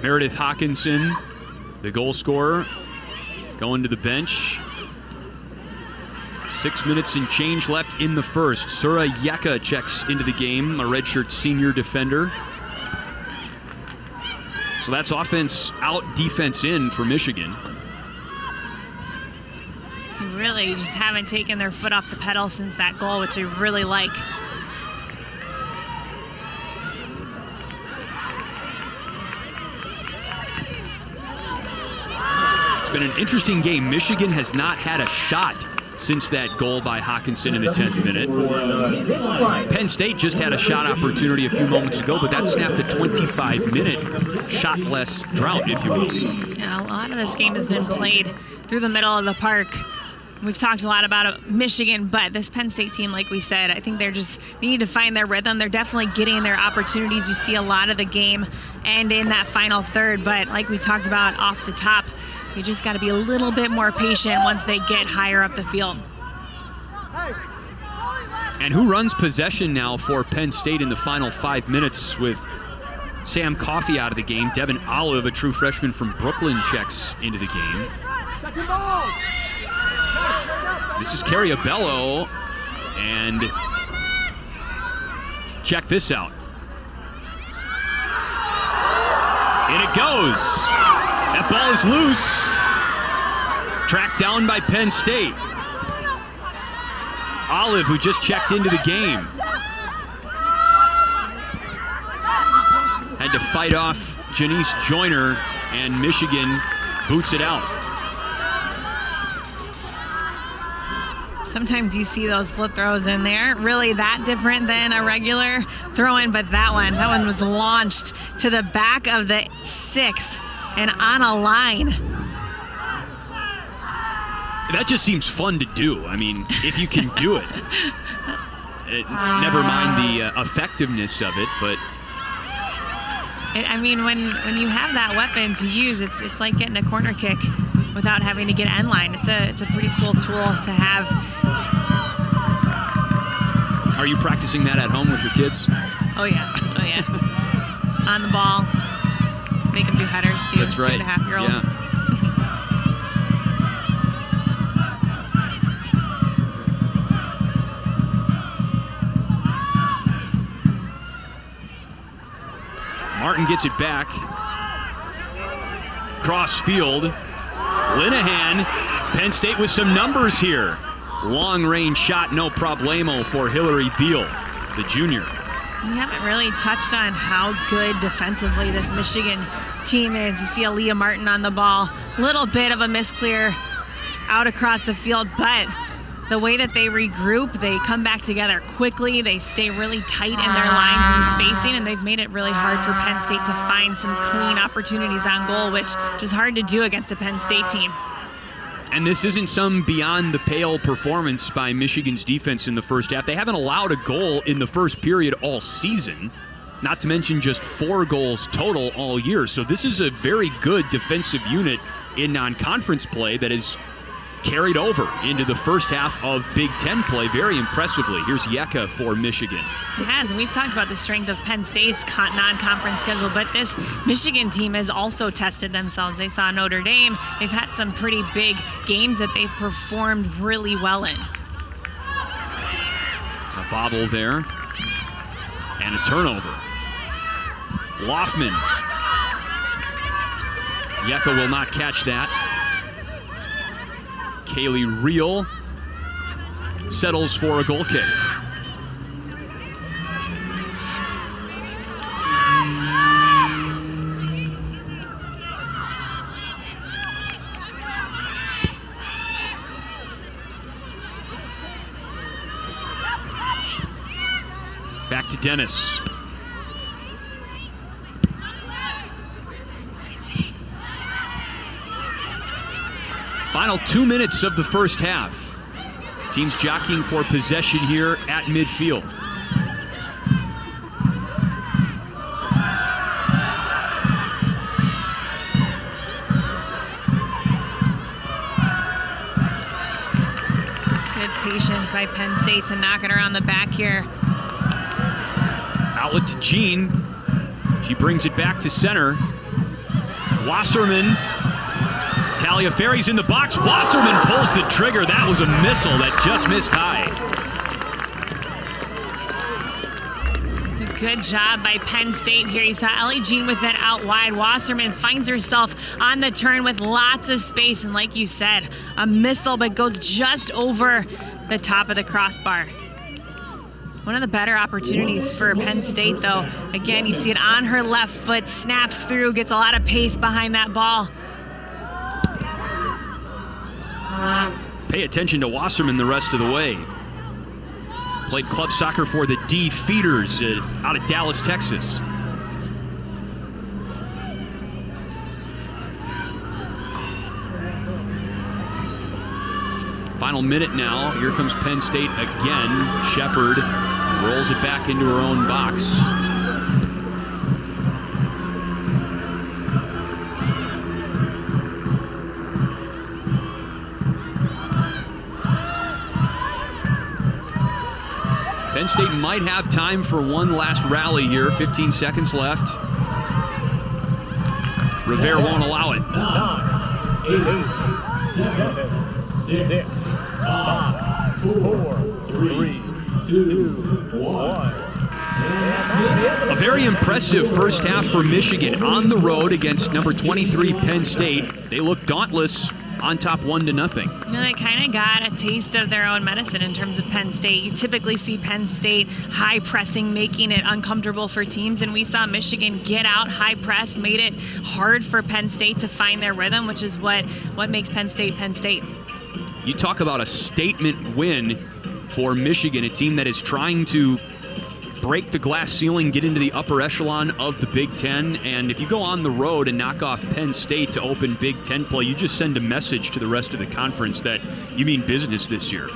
Meredith Hawkinson, the goal scorer, going to the bench. 6 minutes and change left in the first. Sura Yeka checks into the game, a redshirt senior defender. So that's offense out, defense in for Michigan. They really just haven't taken their foot off the pedal since that goal, which I really like. It's been an interesting game. Michigan has not had a shot since that goal by Hawkinson in the 10th minute. Penn State just had a shot opportunity a few moments ago, but that snapped a 25-minute shot-less drought, if you will. Yeah, a lot of this game has been played through the middle of the park. We've talked a lot about Michigan, but this Penn State team, like we said, I think they need to find their rhythm. They're definitely getting their opportunities. You see a lot of the game and in that final third, but like we talked about off the top, you just got to be a little bit more patient once they get higher up the field. And who runs possession now for Penn State in the final 5 minutes with Sam Coffey out of the game? Devin Olive, a true freshman from Brooklyn, checks into the game. This is Cariabello, and check this out. In it goes. That ball is loose. Tracked down by Penn State. Olive, who just checked into the game, had to fight off Janice Joyner, and Michigan boots it out. Sometimes you see those flip throws in there, really that different than a regular throw-in, but that one was launched to the back of the 6 and on a line. That just seems fun to do. I mean, if you can do it. Never mind the effectiveness of it, but I mean, when you have that weapon to use, it's like getting a corner kick without having to get end line. It's a pretty cool tool to have. Are you practicing that at home with your kids? Oh yeah. On the ball, make them do headers too. That's right. 2.5-year-old. Yeah. Martin gets it back. Cross field. Linehan. Penn State with some numbers here. Long range shot, no problemo for Hillary Beal, the junior. We haven't really touched on how good defensively this Michigan team is. You see Aaliyah Martin on the ball. Little bit of a misclear out across the field, but the way that they regroup, they come back together quickly. They stay really tight in their lines and spacing, and they've made it really hard for Penn State to find some clean opportunities on goal, which is hard to do against a Penn State team. And this isn't some beyond-the-pale performance by Michigan's defense in the first half. They haven't allowed a goal in the first period all season, not to mention just 4 goals total all year. So this is a very good defensive unit in non-conference play that is carried over into the first half of Big Ten play very impressively. Here's Yeka for Michigan. It has, and we've talked about the strength of Penn State's non-conference schedule, but this Michigan team has also tested themselves. They saw Notre Dame. They've had some pretty big games that they've performed really well in. A bobble there, and a turnover. Loftman. Yeka will not catch that. Kaylee Reel settles for a goal kick. Back to Dennis. Final 2 minutes of the first half. Teams jockeying for possession here at midfield. Good patience by Penn State to knock it around the back here. Outlet to Jean. She brings it back to center. Wasserman. Taliaferri's in the box. Wasserman pulls the trigger. That was a missile that just missed high. It's a good job by Penn State here. You saw Ellie Jean with it out wide. Wasserman finds herself on the turn with lots of space. And like you said, a missile but goes just over the top of the crossbar. One of the better opportunities for Penn State, though. Again, you see it on her left foot, snaps through, gets a lot of pace behind that ball. Pay attention to Wasserman the rest of the way. Played club soccer for the D Feeders out of Dallas, Texas. Final minute now. Here comes Penn State again. Shepard rolls it back into her own box. Penn State might have time for one last rally here. 15 seconds left. Rivera won't allow it. 9, 8, 7, 6, 5, 4, 3, 2, 1. A very impressive first half for Michigan on the road against number 23 Penn State. They look dauntless, on top 1-0. You know, they kind of got a taste of their own medicine in terms of Penn State. You typically see Penn State high pressing, making it uncomfortable for teams, and we saw Michigan get out, high press, made it hard for Penn State to find their rhythm, which is what makes Penn State Penn State. You talk about a statement win for Michigan, a team that is trying to break the glass ceiling, get into the upper echelon of the Big Ten, and if you go on the road and knock off Penn State to open Big Ten play, you just send a message to the rest of the conference that you mean business this year.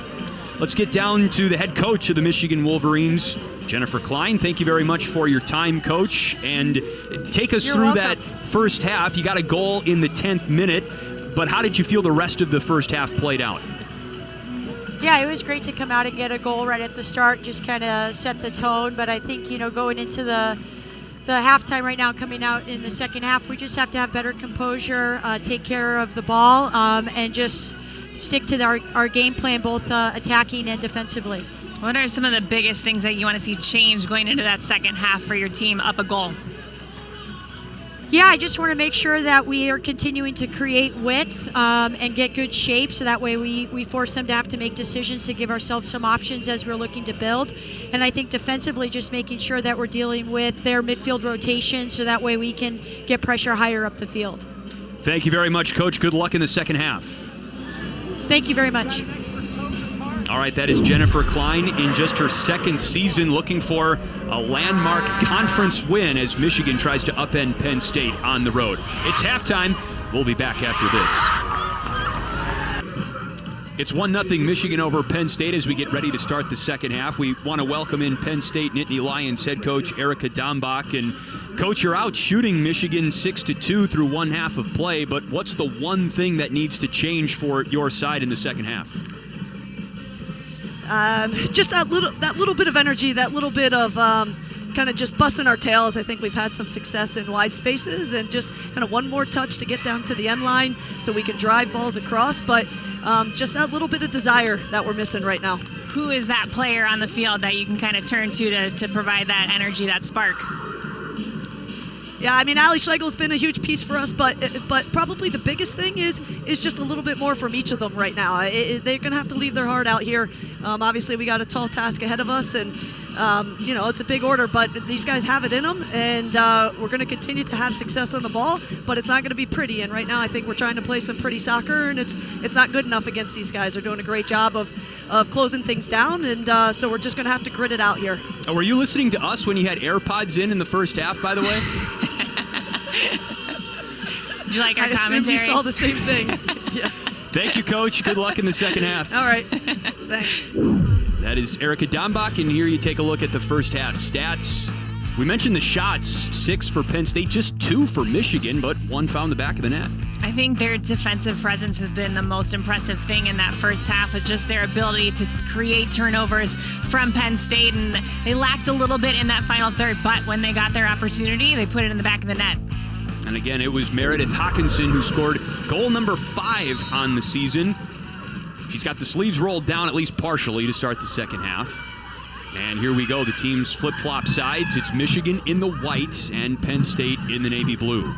Let's get down to the head coach of the Michigan Wolverines, Jennifer Klein. Thank you very much for your time, Coach, and take us through that first half. You got a goal in the 10th minute, but how did you feel the rest of the first half played out? Yeah, it was great to come out and get a goal right at the start, just kind of set the tone. But I think, you know, going into the halftime right now, coming out in the second half, we just have to have better composure, take care of the ball, and just stick to our game plan, both attacking and defensively. What are some of the biggest things that you want to see change going into that second half for your team up a goal? Yeah, I just want to make sure that we are continuing to create width and get good shape, so that way we force them to have to make decisions to give ourselves some options as we're looking to build. And I think defensively, just making sure that we're dealing with their midfield rotation, so that way we can get pressure higher up the field. Thank you very much, Coach. Good luck in the second half. Thank you very much. All right, that is Jennifer Klein in just her second season, looking for a landmark conference win as Michigan tries to upend Penn State on the road. It's halftime. We'll be back after this. It's 1-0 Michigan over Penn State as we get ready to start the second half. We want to welcome in Penn State Nittany Lions head coach Erica Dombach. And Coach, you're out shooting Michigan 6-2 through one half of play, but what's the one thing that needs to change for your side in the second half? Just that little bit of energy, that little bit of kind of just busting our tails. I think we've had some success in wide spaces, and just kind of one more touch to get down to the end line so we can drive balls across. But just that little bit of desire that we're missing right now. Who is that player on the field that you can kind of turn to provide that energy, that spark? Yeah, I mean, Allie Schlegel's been a huge piece for us, but probably the biggest thing is just a little bit more from each of them right now. They're going to have to leave their heart out here. Obviously, we got a tall task ahead of us, and it's a big order, but these guys have it in them, and we're going to continue to have success on the ball, but it's not going to be pretty. And right now, I think we're trying to play some pretty soccer, and it's not good enough against these guys. They're doing a great job of closing things down, and so we're just going to have to grit it out here. Oh, were you listening to us when you had AirPods in the first half, by the way? Did you like our I commentary? assumed you saw the same thing. Yeah. Thank you, Coach. Good luck in the second half. All right. Thanks. That is Erica Dombach, and here you take a look at the first half stats. We mentioned the shots, 6 for Penn State, just 2 for Michigan, but 1 found the back of the net. I think their defensive presence has been the most impressive thing in that first half, of just their ability to create turnovers from Penn State, and they lacked a little bit in that final third, but when they got their opportunity, they put it in the back of the net. And again, it was Meredith Hawkinson who scored goal number 5 on the season. She's got the sleeves rolled down at least partially to start the second half. And here we go, the teams flip-flop sides. It's Michigan in the white and Penn State in the navy blue.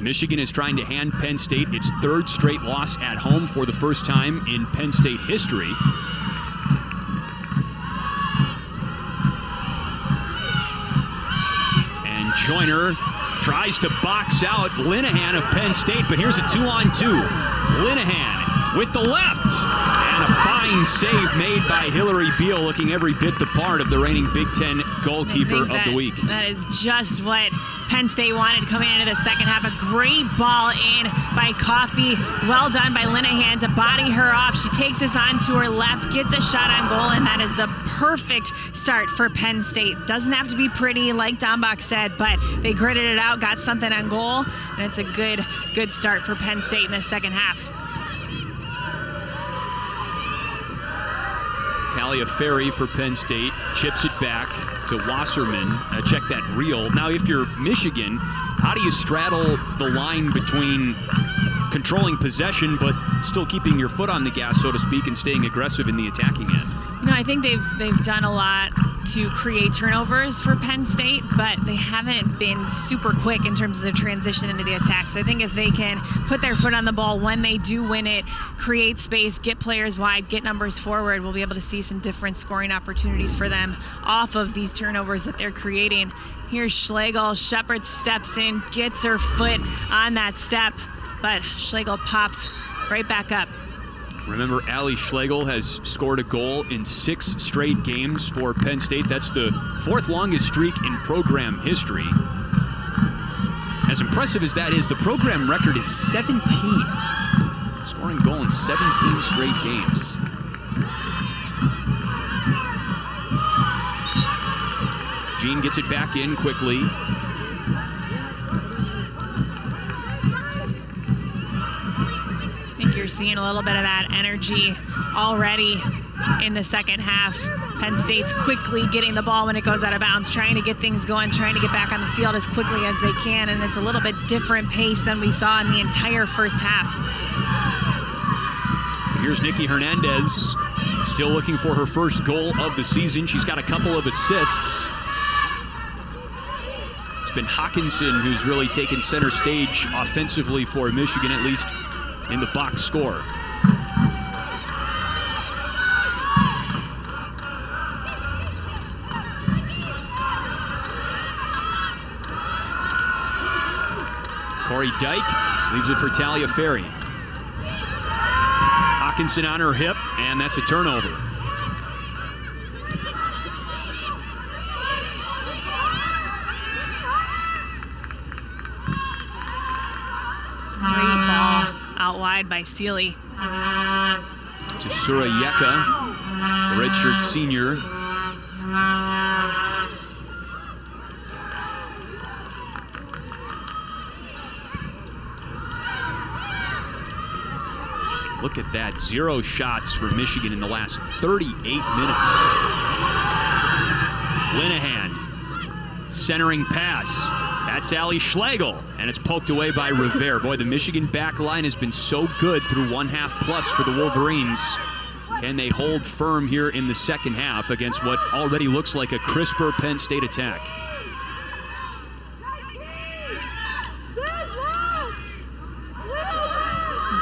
Michigan is trying to hand Penn State its 3rd straight loss at home for the first time in Penn State history. And Joyner tries to box out Linehan of Penn State, but here's a 2-on-2. Linehan with the left, and a fine save made by Hillary Beal, looking every bit the part of the reigning Big Ten goalkeeper of the week. That is just what Penn State wanted coming into the second half. A great ball in by Coffey. Well done by Linehan to body her off. She takes this on to her left, gets a shot on goal, and that is the perfect start for Penn State. Doesn't have to be pretty, like Dombach said, but they gritted it out, got something on goal, and it's a good start for Penn State in the second half. Talia Ferry for Penn State chips it back to Wasserman. Check that reel. Now, if you're Michigan, how do you straddle the line between controlling possession but still keeping your foot on the gas, so to speak, and staying aggressive in the attacking end? I think they've done a lot to create turnovers for Penn State, but they haven't been super quick in terms of the transition into the attack. So I think if they can put their foot on the ball when they do win it, create space, get players wide, get numbers forward, we'll be able to see some different scoring opportunities for them off of these turnovers that they're creating. Here's Schlegel. Shepard steps in, gets her foot on that step, but Schlegel pops right back up. Remember, Allie Schlegel has scored a goal in 6 straight games for Penn State. That's the 4th longest streak in program history. As impressive as that is, the program record is 17. Scoring a goal in 17 straight games. Jean gets it back in quickly. You're seeing a little bit of that energy already in the second half. Penn State's quickly getting the ball when it goes out of bounds, trying to get things going, trying to get back on the field as quickly as they can, and it's a little bit different pace than we saw in the entire first half. Here's Nikki Hernandez, still looking for her first goal of the season. She's got a couple of assists. It's been Hawkinson who's really taken center stage offensively for Michigan, at least in the box score. Corey Dyke leaves it for Talia Ferry. Hawkinson on her hip, and that's a turnover. Great ball. wide by Sealy. To Surayeka, the redshirt senior. Look at that, 0 shots for Michigan in the last 38 minutes. Linehan, centering pass. That's Ali Schlegel, and it's poked away by Rivera. Boy, the Michigan back line has been so good through 1/2 plus for the Wolverines. Can they hold firm here in the second half against what already looks like a crisper Penn State attack?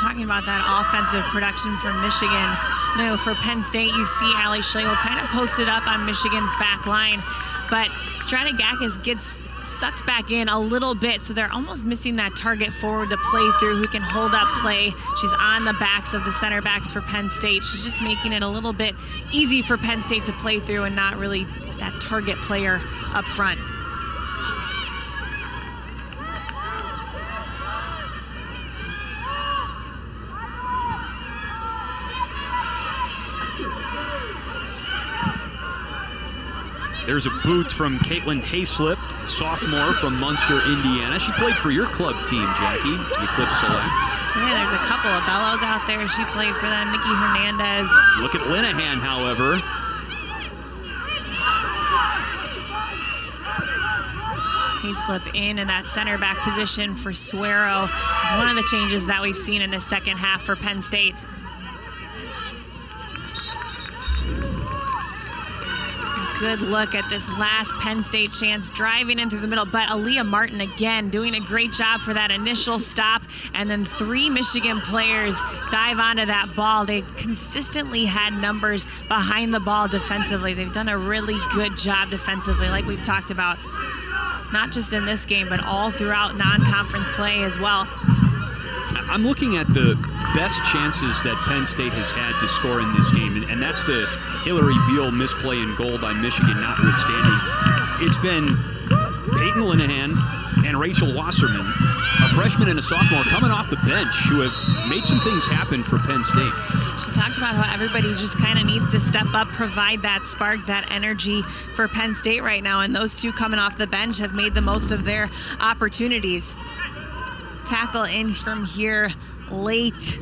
Talking about that offensive production from Michigan. No, for Penn State, you see Ali Schlegel kind of posted up on Michigan's back line, but Strategakis gets sucked back in a little bit, so they're almost missing that target forward to play through who can hold up play. She's on the backs of the center backs for Penn State. She's just making it a little bit easy for Penn State to play through and not really that target player up front. There's a boot from Caitlin Hayslip, sophomore from Munster, Indiana. She played for your club team, Jackie, Eclipse Select. Yeah, there's a couple of Bellows out there. She played for them. Nikki Hernandez. Look at Linehan, however. Hayslip in that center back position for Suero is one of the changes that we've seen in the second half for Penn State. Good look at this last Penn State chance, driving in through the middle, but Aaliyah Martin again doing a great job for that initial stop, and then 3 Michigan players dive onto that ball. They consistently had numbers behind the ball defensively. They've done a really good job defensively, like we've talked about, not just in this game, but all throughout non-conference play as well. I'm looking at the best chances that Penn State has had to score in this game, and that's the Hillary Beal misplay in goal by Michigan notwithstanding. It's been Peyton Linehan and Rachel Wasserman, a freshman and a sophomore, coming off the bench who have made some things happen for Penn State. She talked about how everybody just kind of needs to step up, provide that spark, that energy for Penn State right now, and those 2 coming off the bench have made the most of their opportunities. Tackle in from here late.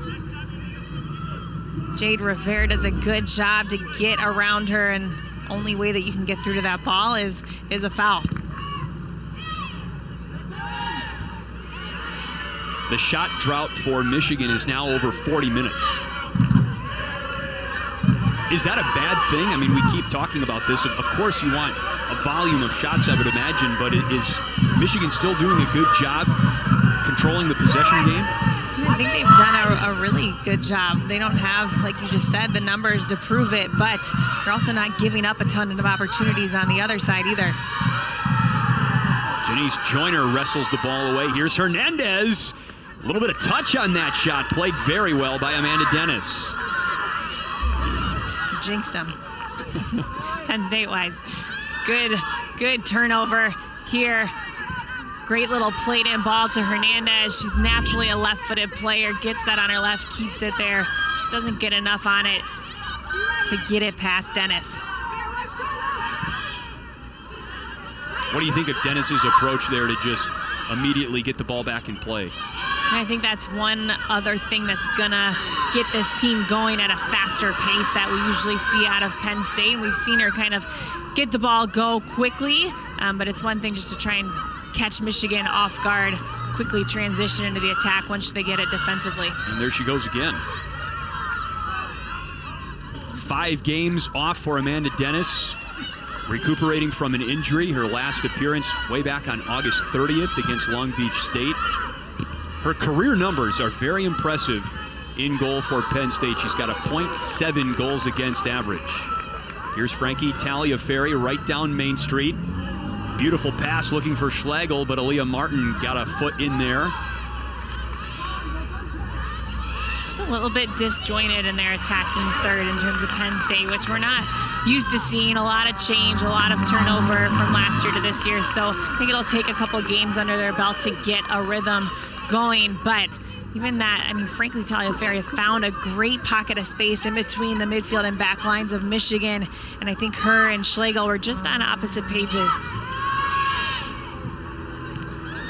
Jade Rivera does a good job to get around her, and only way that you can get through to that ball is a foul. The shot drought for Michigan is now over 40 minutes. Is that a bad thing? I mean, we keep talking about this. Of course you want a volume of shots, I would imagine, but is Michigan still doing a good job controlling the possession game? I think they've done a really good job. They don't have, like you just said, the numbers to prove it, but they're also not giving up a ton of opportunities on the other side either. Janice Joyner wrestles the ball away. Here's Hernandez. A little bit of touch on that shot. Played very well by Amanda Dennis. Jinxed him. Penn State-wise. Good turnover here. Great little played-in ball to Hernandez. She's naturally a left-footed player. Gets that on her left, keeps it there. Just doesn't get enough on it to get it past Dennis. What do you think of Dennis's approach there to just immediately get the ball back in play? I think that's one other thing that's gonna get this team going at a faster pace that we usually see out of Penn State. We've seen her kind of get the ball, go quickly, but it's one thing just to try and catch Michigan off guard, quickly transition into the attack once they get it defensively. And there she goes again. 5 games off for Amanda Dennis, recuperating from an injury. Her last appearance way back on August 30th against Long Beach State. Her career numbers are very impressive in goal for Penn State. She's got a .7 goals against average. Here's Frankie Taliaferri right down Main Street. Beautiful pass looking for Schlegel, but Aaliyah Martin got a foot in there. Just a little bit disjointed in their attacking third in terms of Penn State, which we're not used to seeing. A lot of change, a lot of turnover from last year to this year. So I think it'll take a couple games under their belt to get a rhythm going, but even that, I mean, frankly, Taliaferri found a great pocket of space in between the midfield and back lines of Michigan, and I think her and Schlegel were just on opposite pages.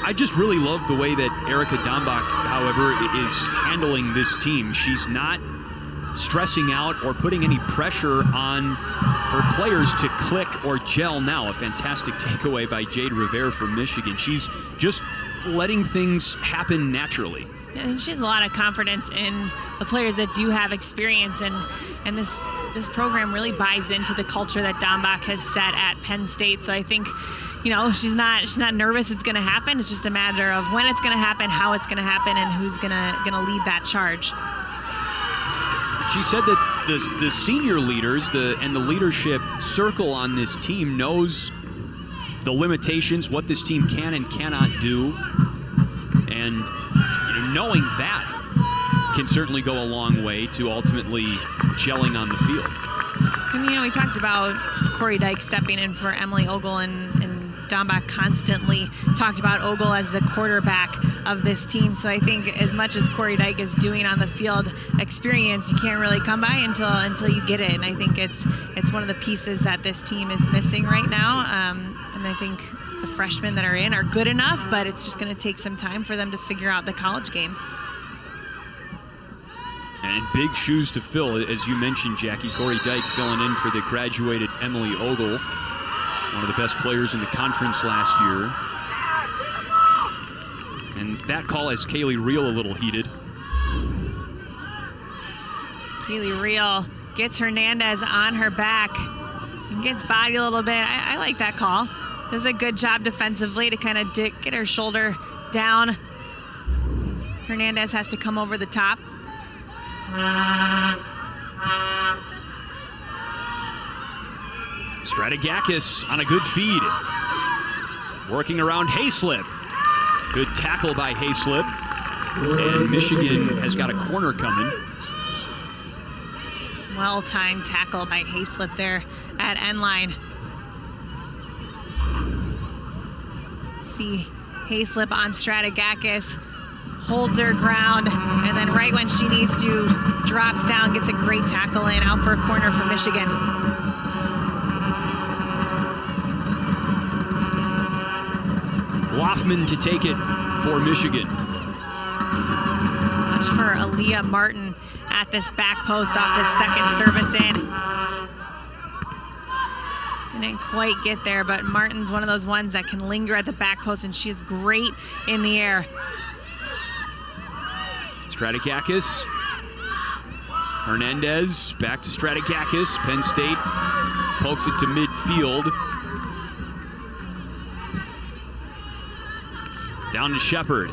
I just really love the way that Erika Dombach, however, is handling this team. She's not stressing out or putting any pressure on her players to click or gel now. A fantastic takeaway by Jade Rivera from Michigan. She's just letting things happen naturally. I think she has a lot of confidence in the players that do have experience, and this program really buys into the culture that Dombach has set at Penn State. So I think, you know, she's not nervous it's going to happen. It's just a matter of when it's going to happen, how it's going to happen, and who's going to lead that charge. She said that the senior leaders and the leadership circle on this team knows the limitations, what this team can and cannot do, and knowing that can certainly go a long way to ultimately gelling on the field. And, we talked about Corey Dyke stepping in for Emily Ogle, and Dombach constantly talked about Ogle as the quarterback of this team. So I think as much as Corey Dyke is doing on the field experience, you can't really come by until you get it. And I think it's one of the pieces that this team is missing right now. And I think the freshmen that are in are good enough, but it's just going to take some time for them to figure out the college game. And big shoes to fill, as you mentioned, Jackie. Corey Dyke filling in for the graduated Emily Ogle, one of the best players in the conference last year. And that call has Kaylee Reel a little heated. Kaylee Reel gets Hernandez on her back and gets bodied a little bit. I like that call. Does a good job defensively to kind of get her shoulder down. Hernandez has to come over the top. Stratigakis on a good feed. Working around Hayslip. Good tackle by Hayslip. And Michigan has got a corner coming. Well-timed tackle by Hayslip there at end line. See Hayslip on Stratigakis. Holds her ground, and then right when she needs to, drops down, gets a great tackle in, out for a corner for Michigan. Loffman to take it for Michigan. Watch for Aaliyah Martin at this back post off the second service in. Didn't quite get there, but Martin's one of those ones that can linger at the back post, and she is great in the air. Stratigakis. Hernandez back to Stratigakis. Penn State pokes it to midfield. Down to Shepard.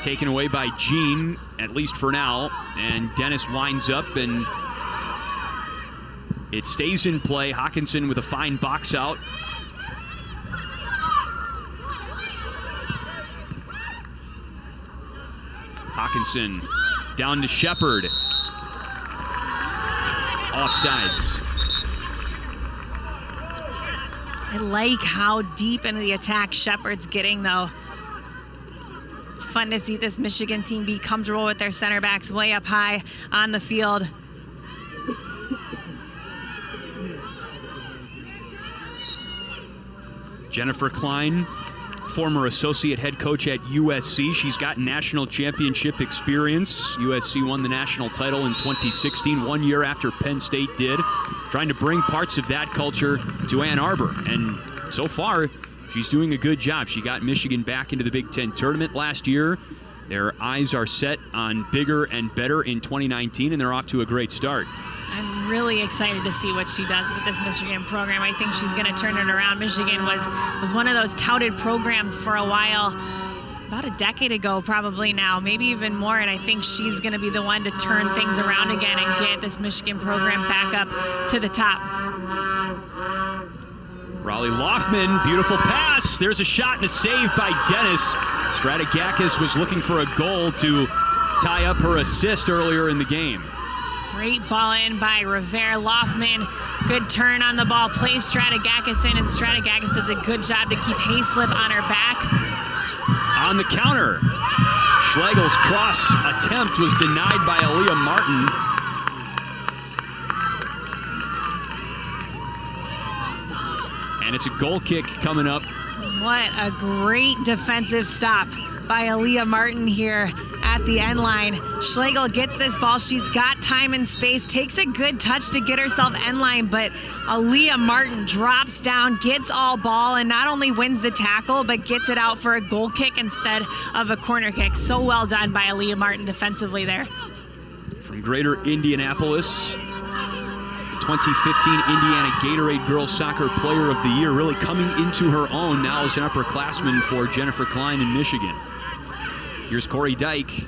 Taken away by Jean, at least for now. And Dennis winds up, and it stays in play. Hawkinson with a fine box out. Hawkinson down to Shepard. Offsides. I like how deep into the attack Shepard's getting, though. It's fun to see this Michigan team be comfortable with their center backs way up high on the field. Jennifer Klein, former associate head coach at USC. She's got national championship experience. USC won the national title in 2016, 1 year after Penn State did. Trying to bring parts of that culture to Ann Arbor. And so far, she's doing a good job. She got Michigan back into the Big Ten tournament last year. Their eyes are set on bigger and better in 2019, and they're off to a great start. I'm really excited to see what she does with this Michigan program. I think she's going to turn it around. Michigan was one of those touted programs for a while, about a decade ago probably now, maybe even more, and I think she's going to be the one to turn things around again and get this Michigan program back up to the top. Raleigh Loffman, beautiful pass. There's a shot and a save by Dennis. Stratigakis was looking for a goal to tie up her assist earlier in the game. Great ball in by Rivera. Loffman, good turn on the ball, plays Stratigakis in, and Stratigakis does a good job to keep Hayslip on her back. on the counter. Schlegel's cross attempt was denied by Aaliyah Martin. And it's a goal kick coming up. What a great defensive stop by Aaliyah Martin here at the end line. Schlegel gets this ball. She's got time and space, takes a good touch to get herself end line, but Aaliyah Martin drops down, gets all ball, and not only wins the tackle, but gets it out for a goal kick instead of a corner kick. So well done by Aaliyah Martin defensively there. From Greater Indianapolis, 2015 Indiana Gatorade Girls Soccer Player of the Year, really coming into her own now as an upperclassman for Jennifer Klein in Michigan. Here's Corey Dyke. Leaves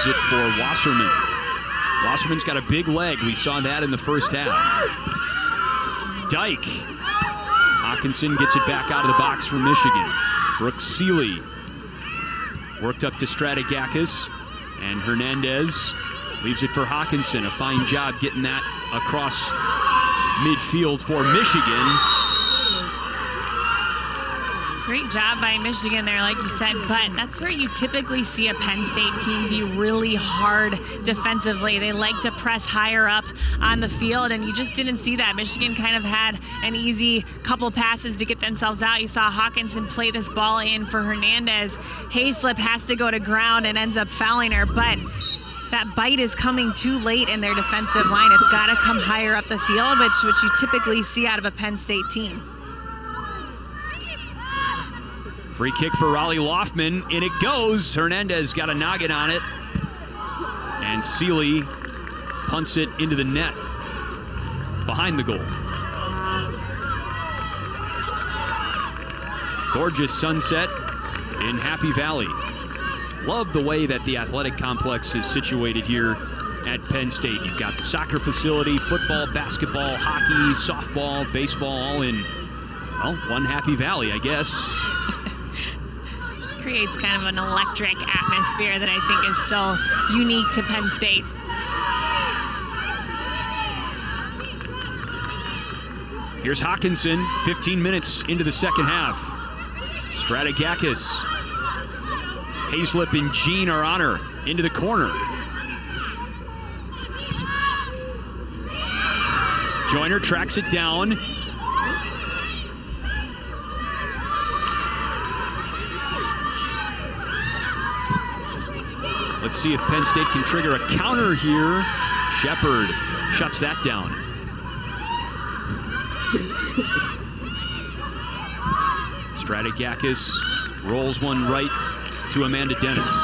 it for Wasserman. Wasserman's got a big leg. We saw that in the first half. Dyke. Hawkinson gets it back out of the box for Michigan. Brooke Seeley worked up to Stratigakis, and Hernandez leaves it for Hawkinson. A fine job getting that across midfield for Michigan. Great job by Michigan there, like you said, but that's where you typically see a Penn State team be really hard defensively. They like to press higher up on the field, and you just didn't see that. Michigan kind of had an easy couple passes to get themselves out. You saw Hawkinson play this ball in for Hernandez. Hayslip has to go to ground and ends up fouling her, but that bite is coming too late in their defensive line. It's got to come higher up the field, which you typically see out of a Penn State team. Free kick for Raleigh Loftman, and it goes. Hernandez got a noggin on it, and Seeley punts it into the net behind the goal. Gorgeous sunset in Happy Valley. Love the way that the athletic complex is situated here at Penn State. You've got the soccer facility, football, basketball, hockey, softball, baseball, all in, well, one Happy Valley, I guess. Creates kind of an electric atmosphere that I think is so unique to Penn State. Here's Hawkinson, 15 minutes into the second half. Stratigakis, Hayslip and Jean are on her, into the corner. Joyner tracks it down. Let's see if Penn State can trigger a counter here. Shepard shuts that down. Stratigakis rolls one right to Amanda Dennis.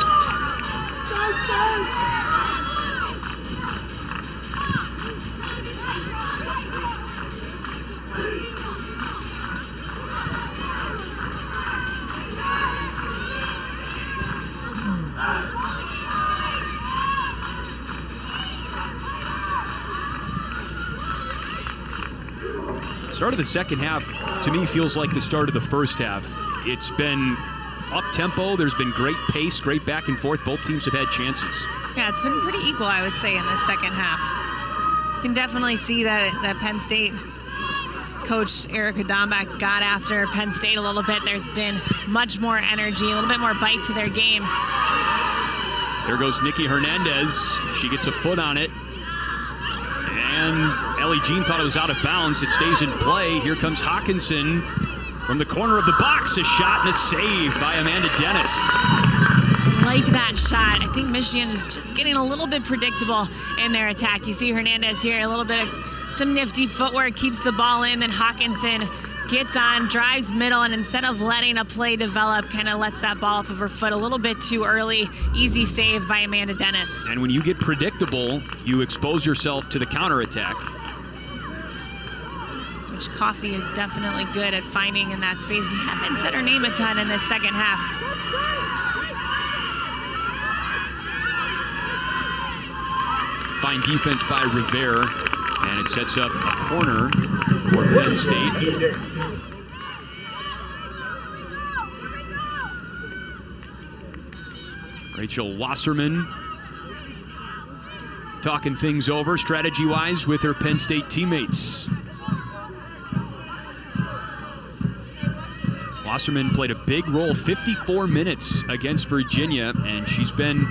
Start of the second half, to me, feels like the start of the first half. It's been up-tempo. There's been great pace, great back and forth. Both teams have had chances. Yeah, it's been pretty equal, I would say, in the second half. You can definitely see that Penn State coach Erica Dombeck got after Penn State a little bit. There's been much more energy, a little bit more bite to their game. There goes Nikki Hernandez. She gets a foot on it. And Ellie Jean thought it was out of bounds. It stays in play. Here comes Hawkinson from the corner of the box. A shot and a save by Amanda Dennis. Like that shot. I think Michigan is just getting a little bit predictable in their attack. You see Hernandez here, a little bit of some nifty footwork, keeps the ball in. Then Hawkinson gets on, drives middle, and instead of letting a play develop, kind of lets that ball off of her foot a little bit too early. Easy save by Amanda Dennis. And when you get predictable, you expose yourself to the counterattack. Which Coffey is definitely good at finding in that space. We haven't said her name a ton in this second half. Fine defense by Rivera, and it sets up a corner for Penn State. Rachel Wasserman talking things over strategy-wise with her Penn State teammates. Wasserman played a big role, 54 minutes against Virginia, and she's been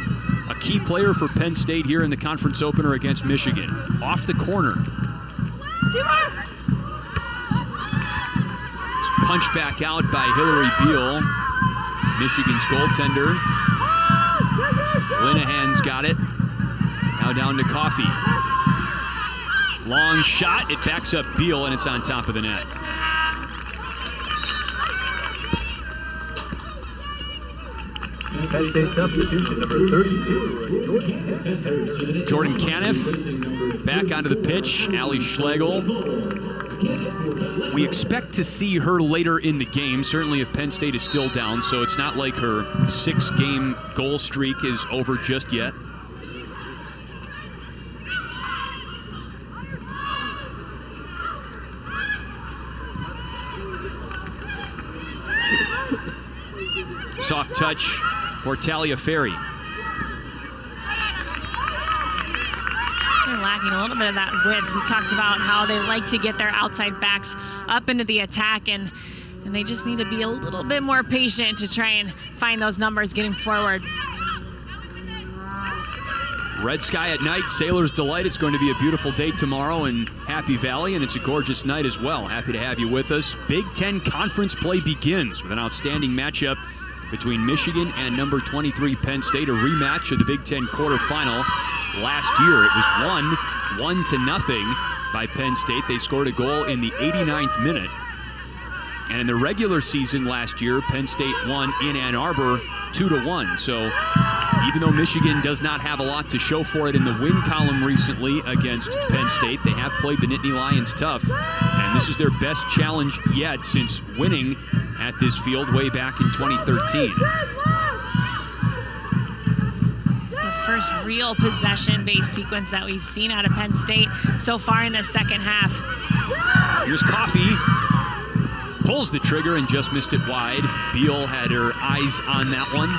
a key player for Penn State here in the conference opener against Michigan. Off the corner. It's punched back out by Hillary Beal, Michigan's goaltender. Linehan's got it. Now down to Coffey. Long shot, it backs up Beal, and it's on top of the net. Penn State substitution number 32. Jordan Caniff back onto the pitch. Allie Schlegel. We expect to see her later in the game, certainly if Penn State is still down, so it's not like her 6-game goal streak is over just yet. Soft touch for Talia Ferry. They're lacking a little bit of that width. We talked about how they like to get their outside backs up into the attack, and they just need to be a little bit more patient to try and find those numbers getting forward. Red sky at night, Sailor's Delight. It's going to be a beautiful day tomorrow in Happy Valley, and it's a gorgeous night as well. Happy to have you with us. Big Ten Conference play begins with an outstanding matchup between Michigan and number 23 Penn State, a rematch of the Big Ten quarterfinal. Last year, it was won 1-0 by Penn State. They scored a goal in the 89th minute. And in the regular season last year, Penn State won in Ann Arbor 2-1. So even though Michigan does not have a lot to show for it in the win column recently against Penn State, they have played the Nittany Lions tough. And this is their best challenge yet since winning at this field way back in 2013. It's the first real possession-based sequence that we've seen out of Penn State so far in the second half. Here's Coffey. Pulls the trigger and just missed it wide. Beal had her eyes on that one.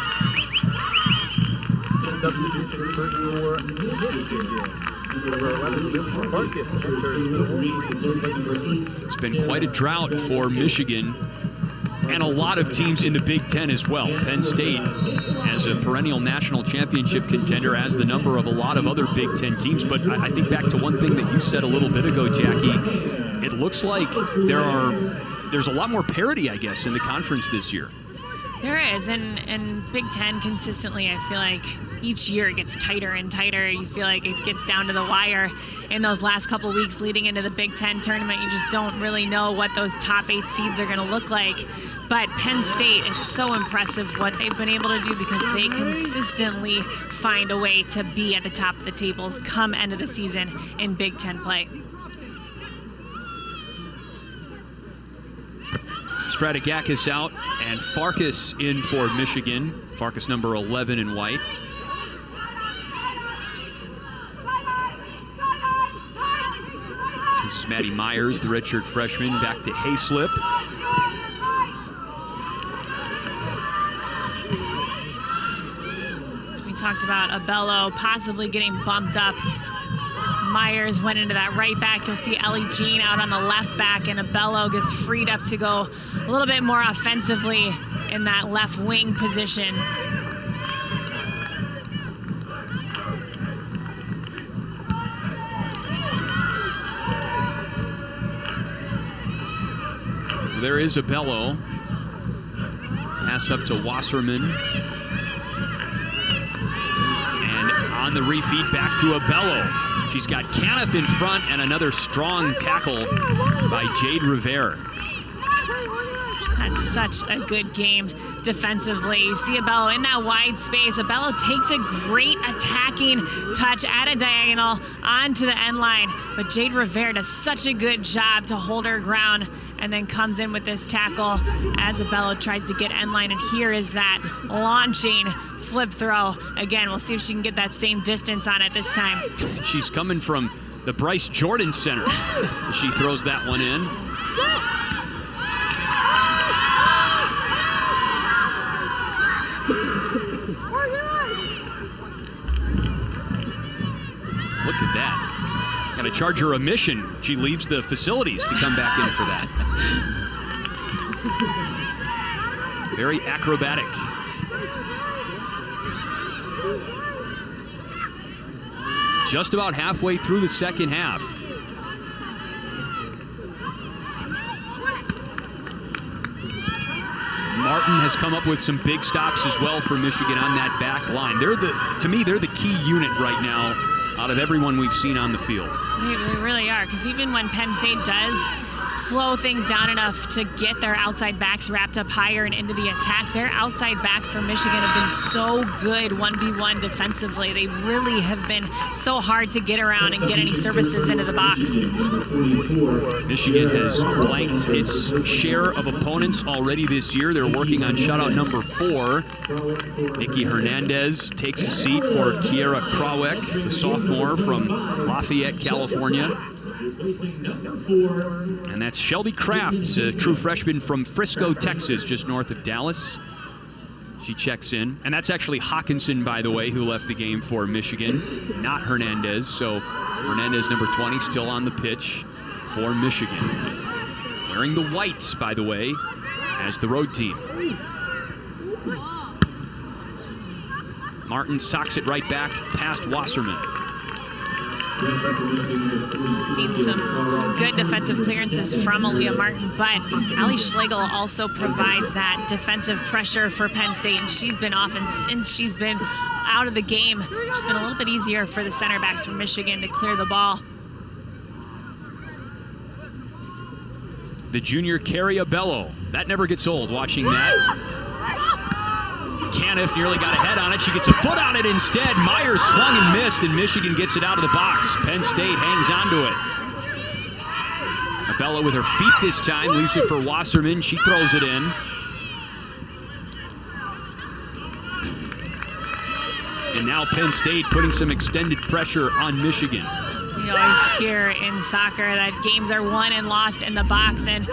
Substitution for It's been quite a drought for Michigan and a lot of teams in the Big Ten as well. Penn State, as a perennial national championship contender, has the number of a lot of other Big Ten teams. But I think back to one thing that you said a little bit ago, Jackie. It looks like there's a lot more parity, I guess, in the conference this year. There is, and Big Ten consistently, I feel like each year it gets tighter and tighter. You feel like it gets down to the wire in those last couple weeks leading into the Big Ten tournament. You just don't really know what those top 8 seeds are going to look like. But Penn State, it's so impressive what they've been able to do because they consistently find a way to be at the top of the tables come end of the season in Big Ten play. Stratigakis out and Farkas in for Michigan. Farkas number 11 in white. This is Maddie Myers, the redshirt freshman, back to Hayslip. We talked about Abello possibly getting bumped up. Myers went into that right back. You'll see Ellie Jean out on the left back, and Abello gets freed up to go a little bit more offensively in that left wing position. There is Abello. Passed up to Wasserman. And on the refeed, back to Abello. She's got Caniff in front and another strong tackle by Jade Rivera. She's had such a good game defensively. You see Abello in that wide space. Abello takes a great attacking touch at a diagonal onto the end line. But Jade Rivera does such a good job to hold her ground and then comes in with this tackle as Abello tries to get end line. And here is that launching flip throw. Again, we'll see if she can get that same distance on it this time. She's coming from the Bryce Jordan Center. She throws that one in. Look at that. Gotta charge her a mission. She leaves the facilities to come back in for that. Very acrobatic. Just about halfway through the second half. Martin has come up with some big stops as well for Michigan on that back line. To me, they're the key unit right now out of everyone we've seen on the field. They really are, because even when Penn State does slow things down enough to get their outside backs wrapped up higher and into the attack, their outside backs for Michigan have been so good 1v1 defensively. They really have been so hard to get around and get any services into the box. Michigan has blanked its share of opponents already this year. They're working on shutout number 4. Nikki Hernandez takes a seat for Kiera Krawek, the sophomore from Lafayette, California. And that's Shelby Crafts, a true freshman from Frisco, Texas, just north of Dallas. She checks in. And that's actually Hawkinson, by the way, who left the game for Michigan, not Hernandez. So Hernandez, number 20, still on the pitch for Michigan. Wearing the whites, by the way, as the road team. Martin socks it right back past Wasserman. We've seen some good defensive clearances from Aaliyah Martin, but Allie Schlegel also provides that defensive pressure for Penn State, and she's been often, since she's been out of the game, it's been a little bit easier for the center backs from Michigan to clear the ball. The junior Carrie Abello. That never gets old, watching that. Caniff nearly got a head on it. She gets a foot on it instead. Myers swung and missed, and Michigan gets it out of the box. Penn State hangs on to it. Abello with her feet this time, leaves it for Wasserman. She throws it in. And now Penn State putting some extended pressure on Michigan. You always hear in soccer that games are won and lost in the box, and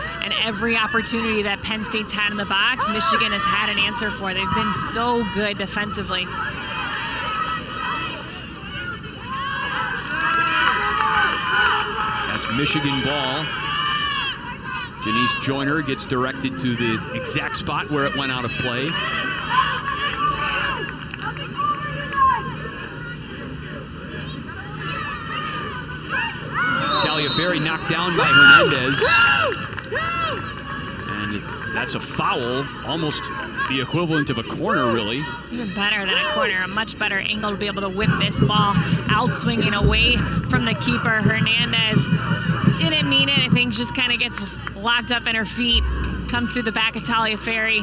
every opportunity that Penn State's had in the box, Michigan has had an answer for. They've been so good defensively. That's Michigan ball. Janice Joyner gets directed to the exact spot where it went out of play. Taliaferri knocked down by Hernandez. And that's a foul, almost the equivalent of a corner, really. Even better than a corner, a much better angle to be able to whip this ball out swinging away from the keeper. Hernandez didn't mean it. I think just kind of gets locked up in her feet, comes through the back of Taliaferri.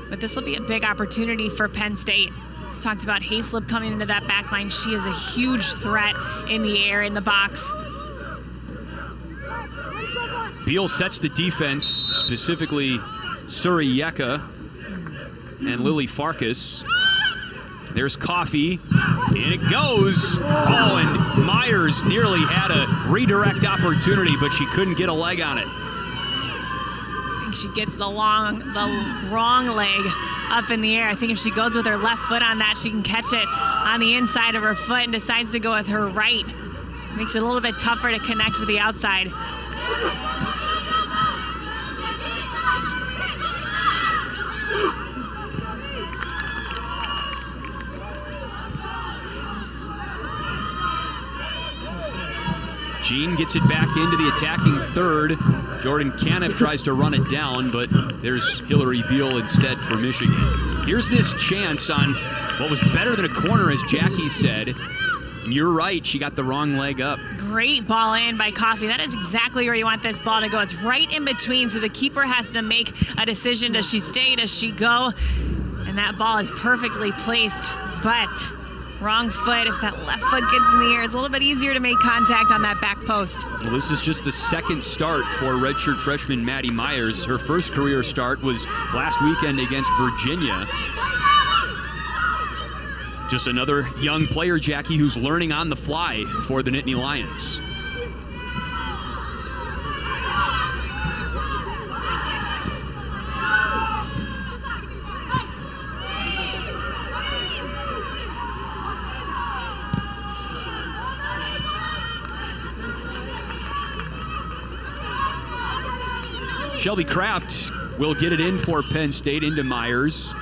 But this will be a big opportunity for Penn State. Talked about Hayslip coming into that back line. She is a huge threat in the air, in the box. Beal sets the defense, specifically Suri Yeka and Lily Farkas. There's Coffey, and it goes. Oh, and Myers nearly had a redirect opportunity, but she couldn't get a leg on it. I think she gets the wrong leg up in the air. I think if she goes with her left foot on that, she can catch it on the inside of her foot, and decides to go with her right. Makes it a little bit tougher to connect with the outside. Jean gets it back into the attacking third. Jordan Caniff tries to run it down, but there's Hillary Beal instead for Michigan. Here's this chance on what was better than a corner, as Jackie said. And you're right, she got the wrong leg up. Great ball in by Coffey. That is exactly where you want this ball to go. It's right in between, so the keeper has to make a decision. Does she stay? Does she go? And that ball is perfectly placed, but wrong foot. If that left foot gets in the air, it's a little bit easier to make contact on that back post. Well, this is just the second start for redshirt freshman Maddie Myers. Her first career start was last weekend against Virginia. Just another young player, Jackie, who's learning on the fly for the Nittany Lions. Shelby Kraft will get it in for Penn State into Myers.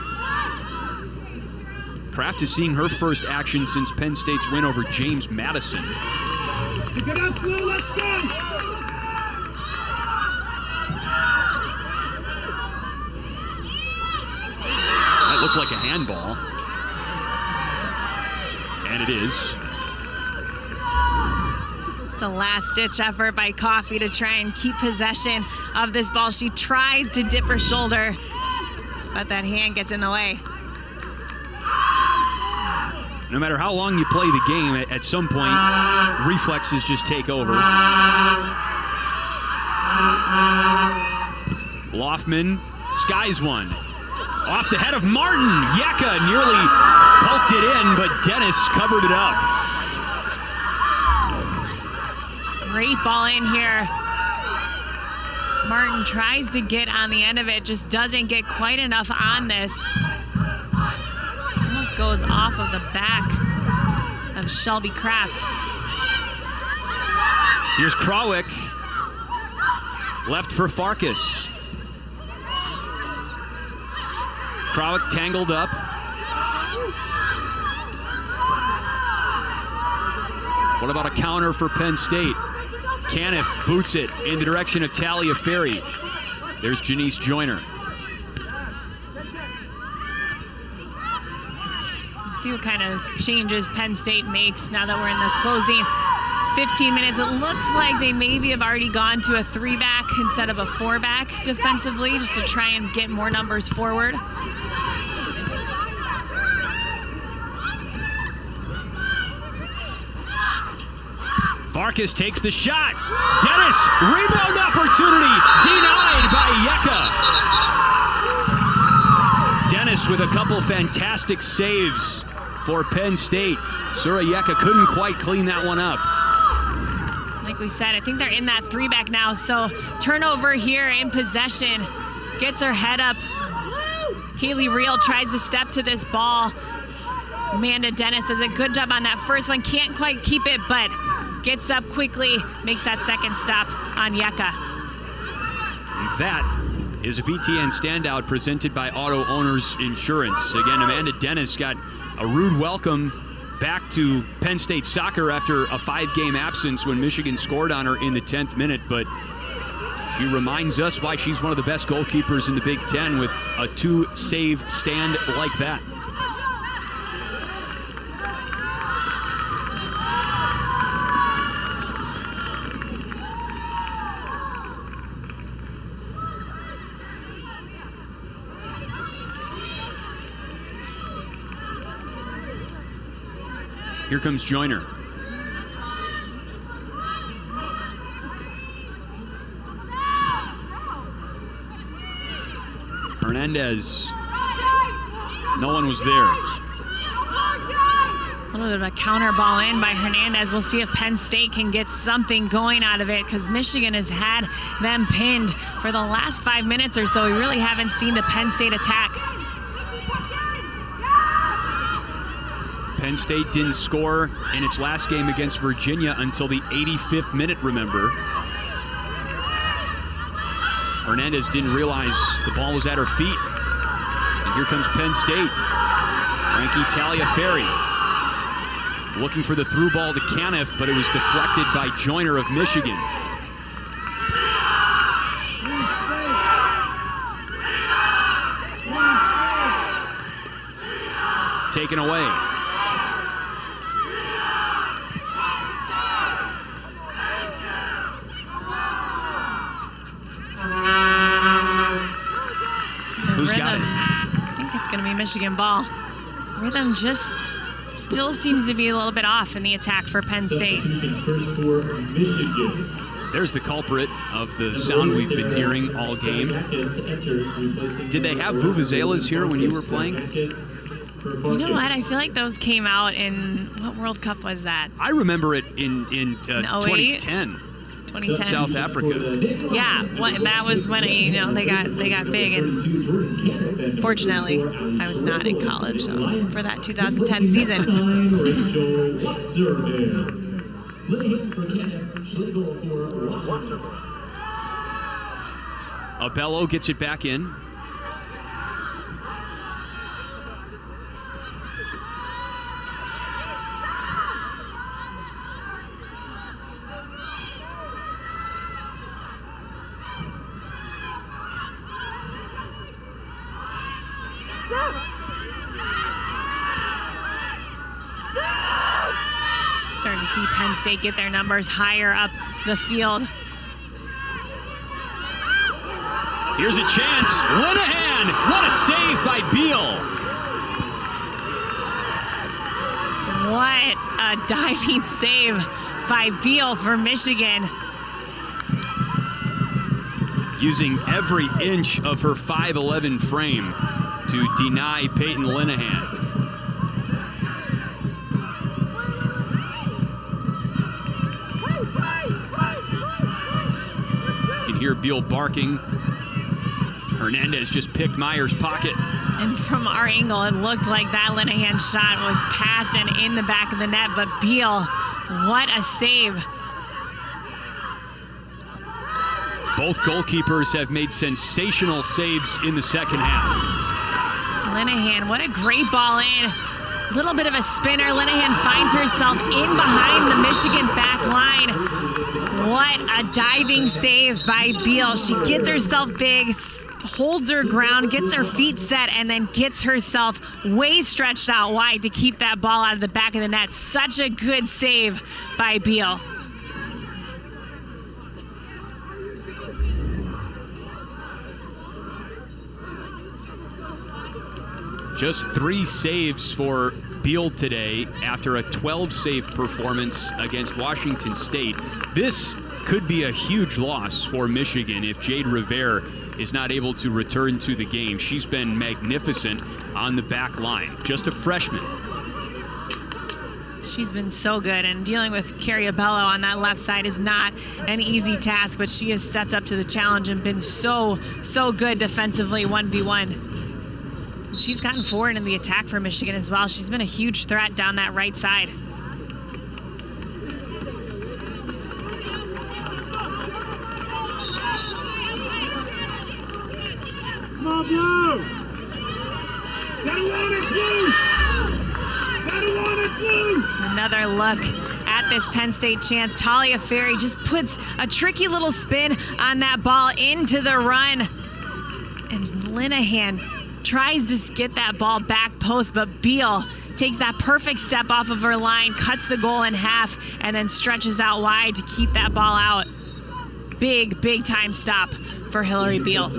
Kraft is seeing her first action since Penn State's win over James Madison. Pick it up, Blue, let's go! That looked like a handball. And it is. Just a last-ditch effort by Coffey to try and keep possession of this ball. She tries to dip her shoulder, but that hand gets in the way. No matter how long you play the game, at some point, reflexes just take over. Loftman skies one. Off the head of Martin. Yeka nearly poked it in, but Dennis covered it up. Great ball in here. Martin tries to get on the end of it, just doesn't get quite enough on this. Almost goes off of the back of Shelby Kraft. Here's Krawick. Left for Farkas. Krawick tangled up. What about a counter for Penn State? Caniff boots it in the direction of Talia Ferry. There's Janice Joyner. See what kind of changes Penn State makes now that we're in the closing 15 minutes. It looks like they maybe have already gone to a 3-back instead of a 4-back defensively, just to try and get more numbers forward. Farkas takes the shot. Dennis, rebound opportunity, denied by Yeka. Dennis with a couple fantastic saves for Penn State. Sura Yeka couldn't quite clean that one up. Like we said, I think they're in that 3-back now, so turnover here in possession. Gets her head up. Kaylee Reel tries to step to this ball. Amanda Dennis does a good job on that first one. Can't quite keep it, but gets up quickly, makes that second stop on Yeka. That is a BTN standout presented by Auto Owners Insurance. Again, Amanda Dennis got a rude welcome back to Penn State soccer after a 5-game absence when Michigan scored on her in the 10th minute, but she reminds us why she's one of the best goalkeepers in the Big Ten with a 2-save stand like that. Here comes Joyner. Hernandez. No one was there. A little bit of a counter ball in by Hernandez. We'll see if Penn State can get something going out of it, because Michigan has had them pinned for the last 5 minutes or so. We really haven't seen the Penn State attack. Penn State didn't score in its last game against Virginia until the 85th minute, remember. Hernandez didn't realize the ball was at her feet. And here comes Penn State. Frankie Taliaferri looking for the through ball to Caniff, but it was deflected by Joyner of Michigan. Taken away. Who's got it? I think it's going to be Michigan ball. Rhythm just still seems to be a little bit off in the attack for Penn State. First for Michigan. There's the culprit of the sound we've been hearing all game. Did they have vuvuzelas here when you were playing? You know what? I feel like those came out in, what World Cup was that? I remember it in 2010. 2010. South Africa. Yeah, that was when they got big, and fortunately, I was not in college for that 2010 season. Abello gets it back in. Starting to see Penn State get their numbers higher up the field. Here's a chance. Linehan! What a save by Beal! What a diving save by Beal for Michigan. Using every inch of her 5'11" frame to deny Peyton Linehan. You can hear Beal barking. Hernandez just picked Meyer's pocket. And from our angle, it looked like that Linehan shot was passed and in the back of the net, but Beal, what a save. Both goalkeepers have made sensational saves in the second half. Linehan, what a great ball in. Little bit of a spinner. Linehan finds herself in behind the Michigan back line. What a diving save by Beal. She gets herself big, holds her ground, gets her feet set, and then gets herself way stretched out wide to keep that ball out of the back of the net. Such a good save by Beal. Just 3 saves for Beal today after a 12-save performance against Washington State. This could be a huge loss for Michigan if Jade Rivera is not able to return to the game. She's been magnificent on the back line. Just a freshman. She's been so good, and dealing with Carrie Abello on that left side is not an easy task, but she has stepped up to the challenge and been so good defensively 1v1. She's gotten forward in the attack for Michigan as well. She's been a huge threat down that right side. Come on, Blue! Gotta want it, Blue! Gotta want it, Blue! Another look at this Penn State chance. Talia Ferry just puts a tricky little spin on that ball into the run. And Linehan tries to get that ball back post, but Beal takes that perfect step off of her line, cuts the goal in half, and then stretches out wide to keep that ball out. Big time stop for Hillary Beal.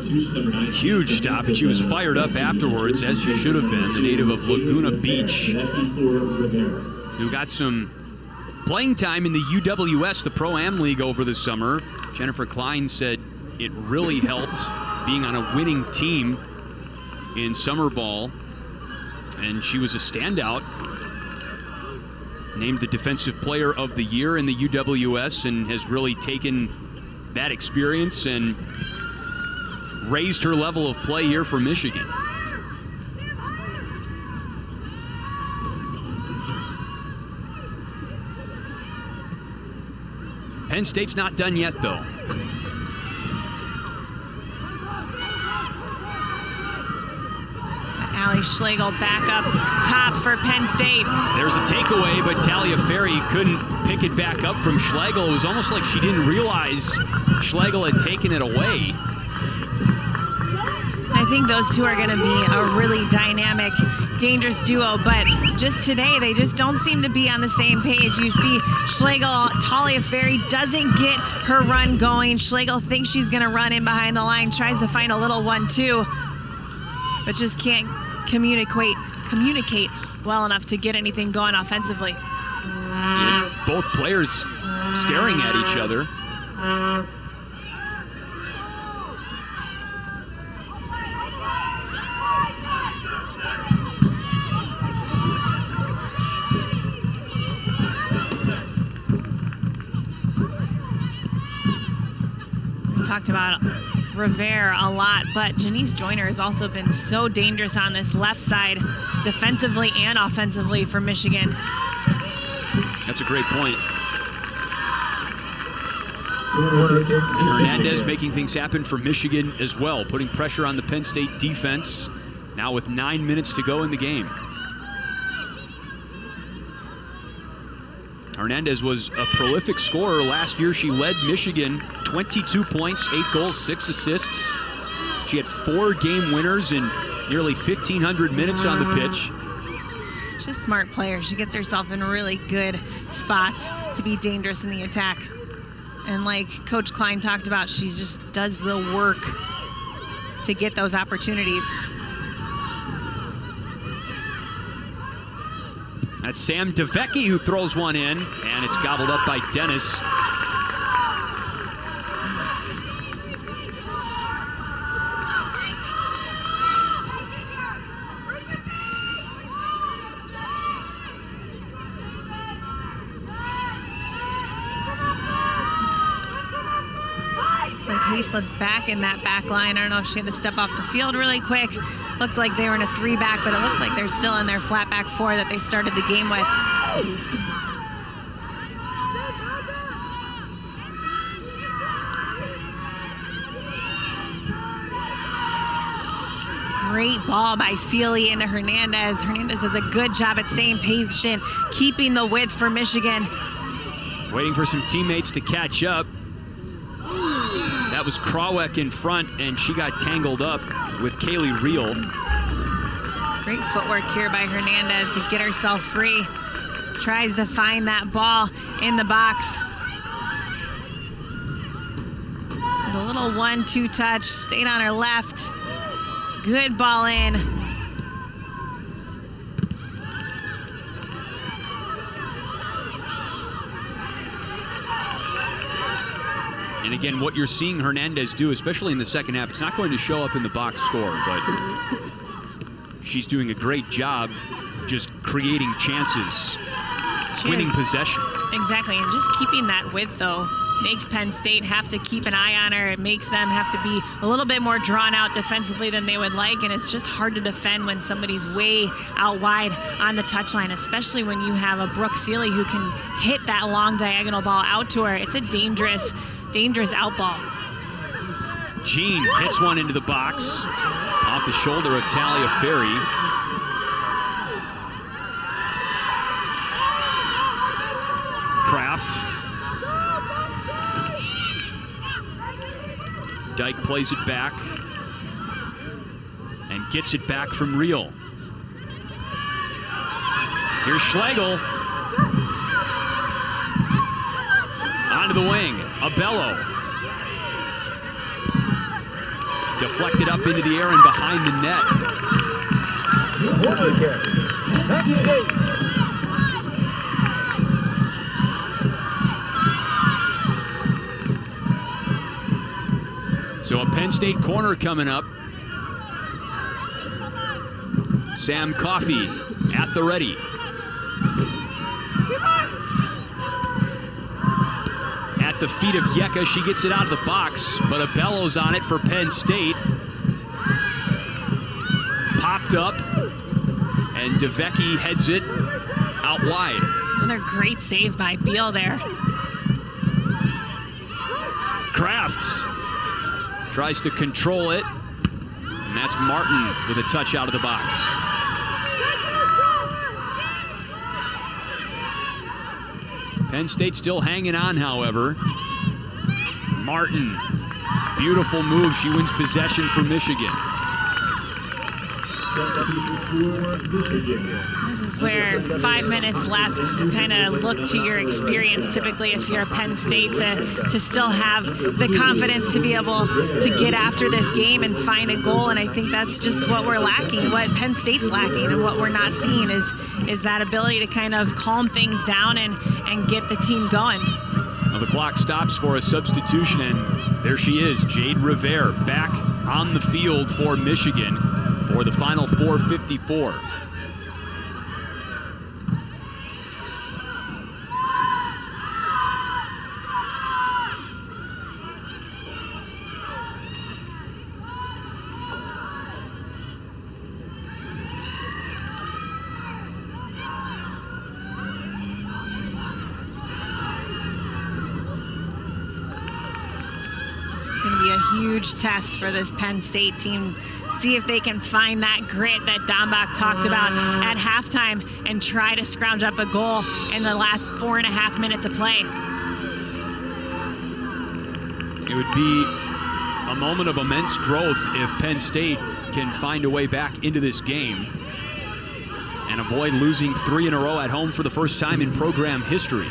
Huge stop, and she was fired up afterwards, as she should have been. The native of Laguna Beach, who got some playing time in the UWS, the Pro-Am League, over the summer. Jennifer Klein said it really helped being on a winning team in summer ball, and she was a standout. Named the Defensive Player of the Year in the UWS, and has really taken that experience and raised her level of play here for Michigan. Penn State's not done yet, though. Allie Schlegel back up top for Penn State. There's a takeaway, but Talia Ferry couldn't pick it back up from Schlegel. It was almost like she didn't realize Schlegel had taken it away. I think those two are going to be a really dynamic, dangerous duo, but just today they just don't seem to be on the same page. You see Schlegel, Talia Ferry doesn't get her run going. Schlegel thinks she's going to run in behind the line, tries to find a little 1-2, but just can't communicate well enough to get anything going offensively. Yeah, both players staring at each other. We talked about Rivera a lot, but Janice Joyner has also been so dangerous on this left side, defensively and offensively for Michigan. That's a great point. And Hernandez making things happen for Michigan as well, putting pressure on the Penn State defense, now with 9 minutes to go in the game. Hernandez was a prolific scorer. Last year, she led Michigan 22 points, 8 goals, 6 assists. She had 4 game winners in nearly 1,500 minutes on the pitch. She's a smart player. She gets herself in really good spots to be dangerous in the attack. And like Coach Klein talked about, she just does the work to get those opportunities. That's Sam DeVecchi who throws one in, and it's gobbled up by Dennis. Looks like Hayslip's back in that back line. I don't know if she had to step off the field really quick. Looked like they were in a 3-back, but it looks like they're still in their flat back 4 that they started the game with. Great ball by Sealy into Hernandez. Hernandez does a good job at staying patient, keeping the width for Michigan. Waiting for some teammates to catch up. That was Krawiec in front, and she got tangled up with Kaylee Reel. Great footwork here by Hernandez to get herself free. Tries to find that ball in the box. With a little 1-2 touch, stayed on her left. Good ball in. And again, what you're seeing Hernandez do, especially in the second half, it's not going to show up in the box score, but she's doing a great job just creating chances, winning possession. Exactly, and just keeping that width, though, makes Penn State have to keep an eye on her. It makes them have to be a little bit more drawn out defensively than they would like, and it's just hard to defend when somebody's way out wide on the touchline, especially when you have a Brooke Sealy who can hit that long diagonal ball out to her. It's a dangerous out ball. Jean hits one into the box off the shoulder of Talia Ferry. Kraft. Dyke plays it back and gets it back from Reel. Here's Schlegel. Onto the wing, Abello. Deflected up into the air and behind the net. So a Penn State corner coming up. Sam Coffey at the ready. At the feet of Yeka, she gets it out of the box, but Abello's on it for Penn State. Popped up, and DeVecchi heads it out wide. Another great save by Beal there. Kraft tries to control it, and that's Martin with a touch out of the box. Penn State still hanging on, however. Martin, beautiful move. She wins possession for Michigan. This is where 5 minutes left, you kind of look to your experience typically if you're a Penn State to still have the confidence to be able to get after this game and find a goal. And I think that's just what we're lacking, what Penn State's lacking, and what we're not seeing is that ability to kind of calm things down and get the team going. Well, the clock stops for a substitution, and there she is, Jade Rivera, back on the field for Michigan for the final 4:54. be a huge test for this Penn State team. See if they can find that grit that Dombach talked about at halftime and try to scrounge up a goal in the last 4.5 minutes of play. It would be a moment of immense growth if Penn State can find a way back into this game and avoid losing 3 in a row at home for the first time in program history.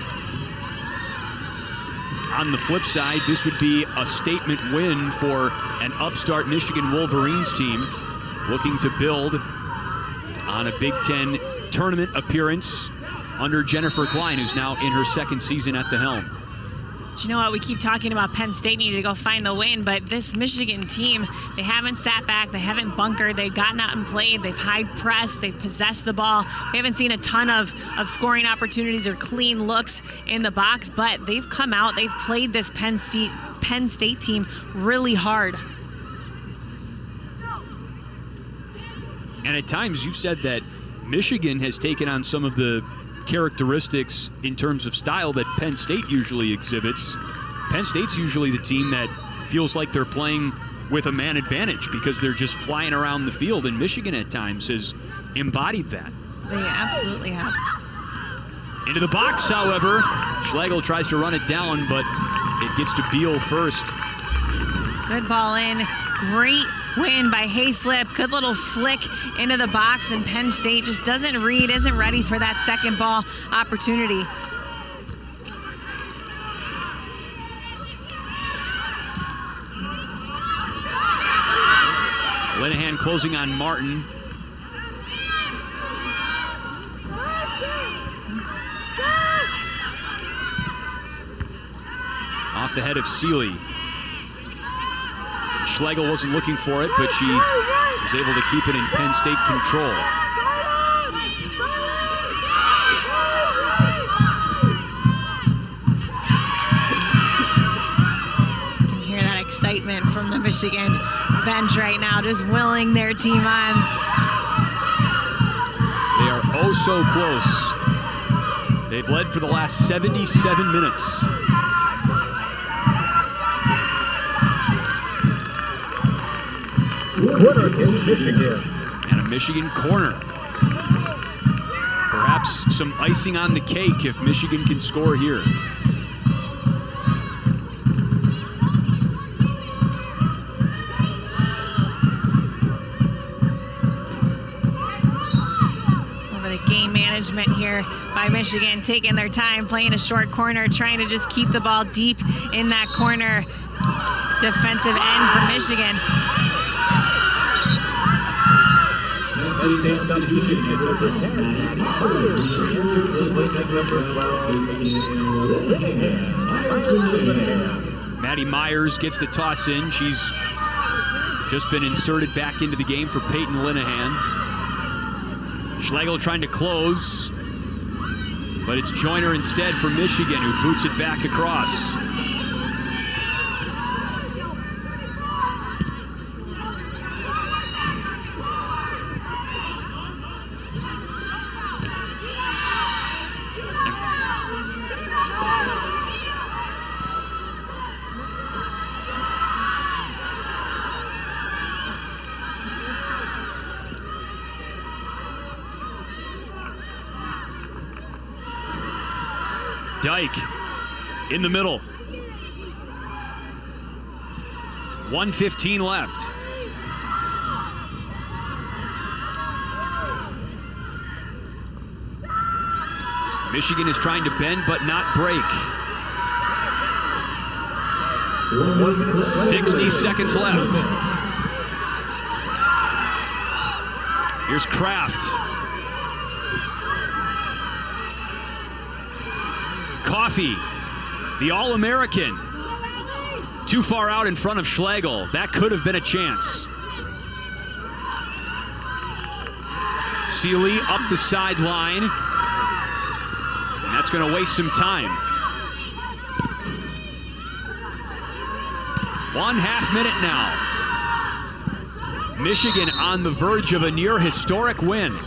On the flip side, this would be a statement win for an upstart Michigan Wolverines team looking to build on a Big Ten tournament appearance under Jennifer Klein, who's now in her second season at the helm. Do you know what? We keep talking about Penn State needing to go find the win, but this Michigan team, they haven't sat back, they haven't bunkered, they've gotten out and played, they've high pressed, they've possessed the ball. We haven't seen a ton of scoring opportunities or clean looks in the box, but they've come out, they've played this Penn State team really hard. And at times you've said that Michigan has taken on some of the characteristics in terms of style that Penn State usually exhibits. Penn State's usually the team that feels like they're playing with a man advantage because they're just flying around the field, and Michigan at times has embodied that. They absolutely have. Into the box, however. Schlegel tries to run it down, but it gets to Beal first. Good ball in. Great win by Hayslip. Good little flick into the box, and Penn State just doesn't read, isn't ready for that second ball opportunity. Linehan closing on Martin. Off the head of Seeley. Schlegel wasn't looking for it, but she was able to keep it in Penn State control. You can hear that excitement from the Michigan bench right now, just willing their team on. They are oh so close. They've led for the last 77 minutes. Corner in Michigan. And a Michigan corner. Perhaps some icing on the cake if Michigan can score here. A little bit of game management here by Michigan, taking their time, playing a short corner, trying to just keep the ball deep in that corner. Defensive end for Michigan. Maddie Myers gets the toss in. She's just been inserted back into the game for Peyton Linehan. Schlegel trying to close, but it's Joyner instead for Michigan, who boots it back across. Dyke in the middle. 1:15 left. Michigan is trying to bend but not break. 60 seconds left. Here's Kraft. Coffey, the All-American, too far out in front of Schlegel. That could have been a chance. Seeley up the sideline, and that's going to waste some time. 1/2 minute now. Michigan on the verge of a near historic win.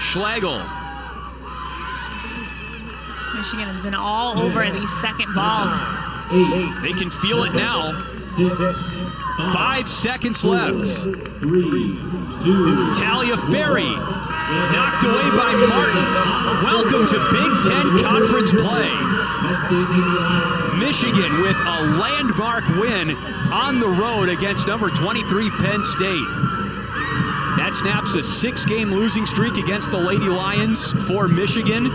Schlegel. Michigan has been all over these second balls. They can feel it now. 5 seconds left. 3, 2, Taliaferri knocked away by Martin. Welcome to Big Ten Conference play. Michigan with a landmark win on the road against number 23 Penn State. That snaps a 6-game losing streak against the Lady Lions for Michigan.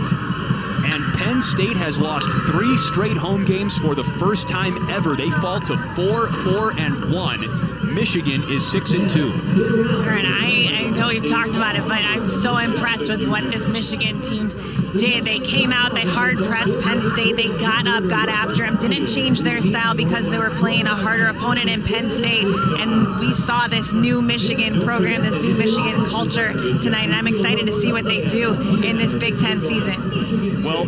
And Penn State has lost 3 straight home games for the first time ever. They fall to 4-4-1. Michigan is 6-2. And I know we've talked about it, but I'm so impressed with what this Michigan team did. They came out, they hard-pressed Penn State, they got up, got after them, didn't change their style because they were playing a harder opponent in Penn State, and we saw this new Michigan program, this new Michigan culture tonight, and I'm excited to see what they do in this Big Ten season. Well,